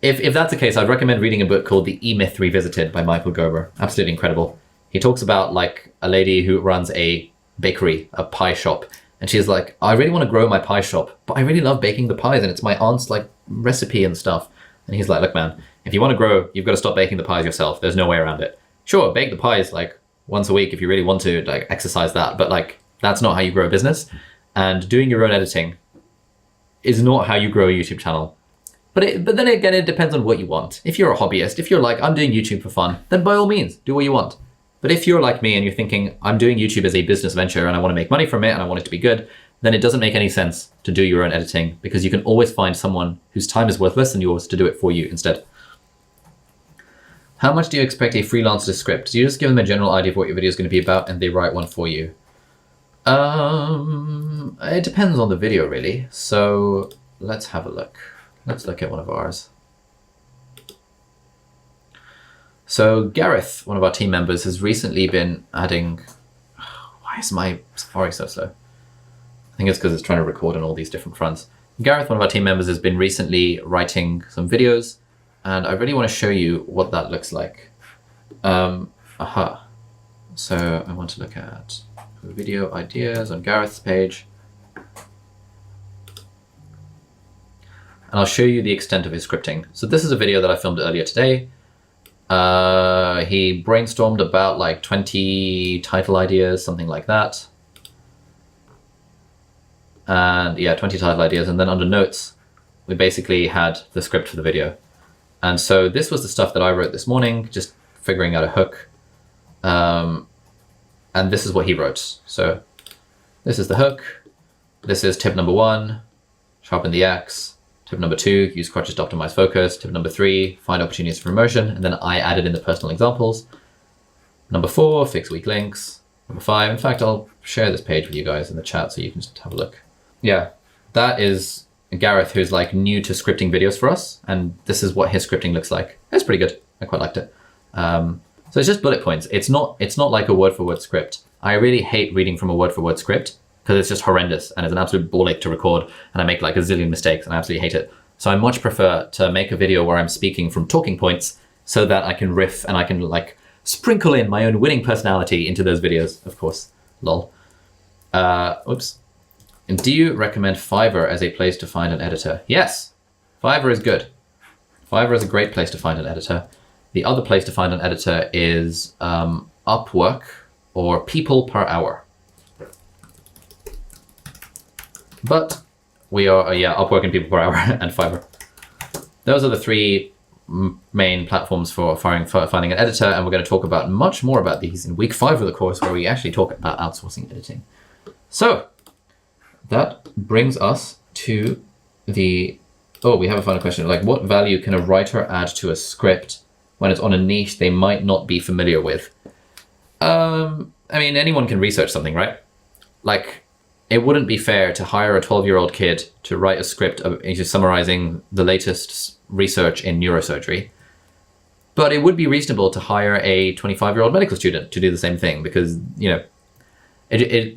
if that's the case, I'd recommend reading a book called The E-Myth Revisited by Michael Gerber. Absolutely incredible. He talks about like a lady who runs a bakery, a pie shop. And she's like, I really want to grow my pie shop, but I really love baking the pies and it's my aunt's like recipe and stuff. And he's like, look, man, if you want to grow, you've got to stop baking the pies yourself. There's no way around it. Sure, bake the pies like once a week if you really want to, like exercise that, but like that's not how you grow a business. And doing your own editing is not how you grow a YouTube channel. But then again, it depends on what you want. If you're a hobbyist, if you're like, I'm doing YouTube for fun, then by all means, do what you want. But if you're like me and you're thinking, I'm doing YouTube as a business venture and I want to make money from it and I want it to be good, then it doesn't make any sense to do your own editing because you can always find someone whose time is worth less than yours to do it for you instead. How much do you expect a freelancer to script? Do you just give them a general idea of what your video is going to be about and they write one for you? It depends on the video, really. So let's have a look. Let's look at one of ours. So Gareth, one of our team members, has recently been adding... Why is my Safari so slow? I think it's because it's trying to record on all these different fronts. Gareth, one of our team members, has been recently writing some videos, and I really want to show you what that looks like. So I want to look at video ideas on Gareth's page. And I'll show you the extent of his scripting. So this is a video that I filmed earlier today. He brainstormed about like 20 title ideas, something like that. And yeah, 20 title ideas. And then under notes, we basically had the script for the video. And so this was the stuff that I wrote this morning, just figuring out a hook. And this is what he wrote. So this is the hook. This is tip number 1, sharpen the axe. Tip number 2, use crutches to optimize focus. Tip number 3, find opportunities for immersion. And then I added in the personal examples. Number 4, fix weak links. Number 5. In fact, I'll share this page with you guys in the chat so you can just have a look. Yeah, that is Gareth, who's like new to scripting videos for us, and this is what his scripting looks like. It's pretty good. I quite liked it. So it's just bullet points. It's not like a word-for-word script. I really hate reading from a word-for-word script because it's just horrendous and it's an absolute ball ache to record, and I make like a zillion mistakes and I absolutely hate it. So I much prefer to make a video where I'm speaking from talking points so that I can riff and I can like sprinkle in my own winning personality into those videos, of course. Lol. Oops. And do you recommend Fiverr as a place to find an editor? Yes, Fiverr is good. Fiverr is a great place to find an editor. The other place to find an editor is Upwork or People Per Hour. But we are, Upwork and People Per Hour and Fiverr. Those are the 3 main platforms for finding an editor, and we're going to talk about much more about these in week 5 of the course, where we actually talk about outsourcing editing. So that brings us to the, we have a final question. Like, what value can a writer add to a script when it's on a niche they might not be familiar with? I mean, anyone can research something, right? Like, it wouldn't be fair to hire a 12-year-old kid to write a script summarizing the latest research in neurosurgery. But it would be reasonable to hire a 25-year-old medical student to do the same thing, because, you know,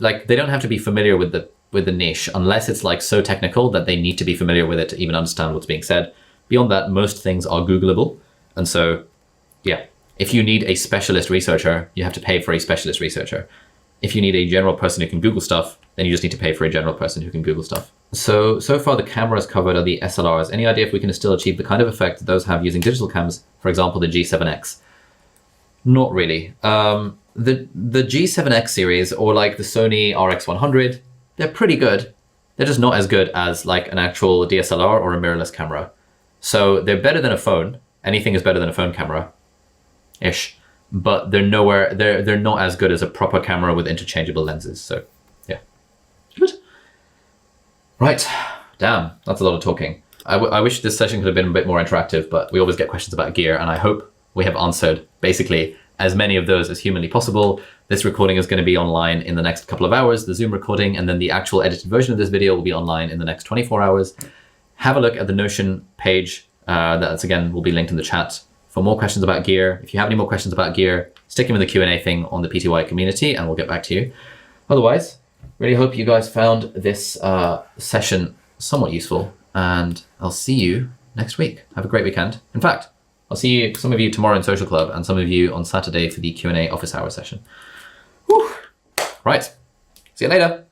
like, they don't have to be familiar with the niche unless it's like so technical that they need to be familiar with it to even understand what's being said. Beyond that, most things are Googleable. And so, yeah, if you need a specialist researcher, you have to pay for a specialist researcher. If you need a general person who can Google stuff, then you just need to pay for a general person who can Google stuff. So far the cameras covered are the SLRs. Any idea if we can still achieve the kind of effect that those have using digital cams, for example, the G7X? Not really. The G7X series, or like the Sony RX100, they're pretty good. They're just not as good as like an actual DSLR or a mirrorless camera. So they're better than a phone. Anything is better than a phone camera-ish. But they're not as good as a proper camera with interchangeable lenses. So yeah, good. Right, damn, that's a lot of talking. I wish this session could have been a bit more interactive, but we always get questions about gear, and I hope we have answered basically as many of those as humanly possible. This recording is going to be online in the next couple of hours, the Zoom recording, and then the actual edited version of this video will be online in the next 24 hours. Have a look at the Notion page. That's, again, will be linked in the chat for more questions about gear. If you have any more questions about gear, stick them in the Q&A thing on the PTY community and we'll get back to you. Otherwise, really hope you guys found this session somewhat useful, and I'll see you next week. Have a great weekend. In fact, I'll see some of you tomorrow in Social Club and some of you on Saturday for the Q&A office hour session. Whew. Right, see you later.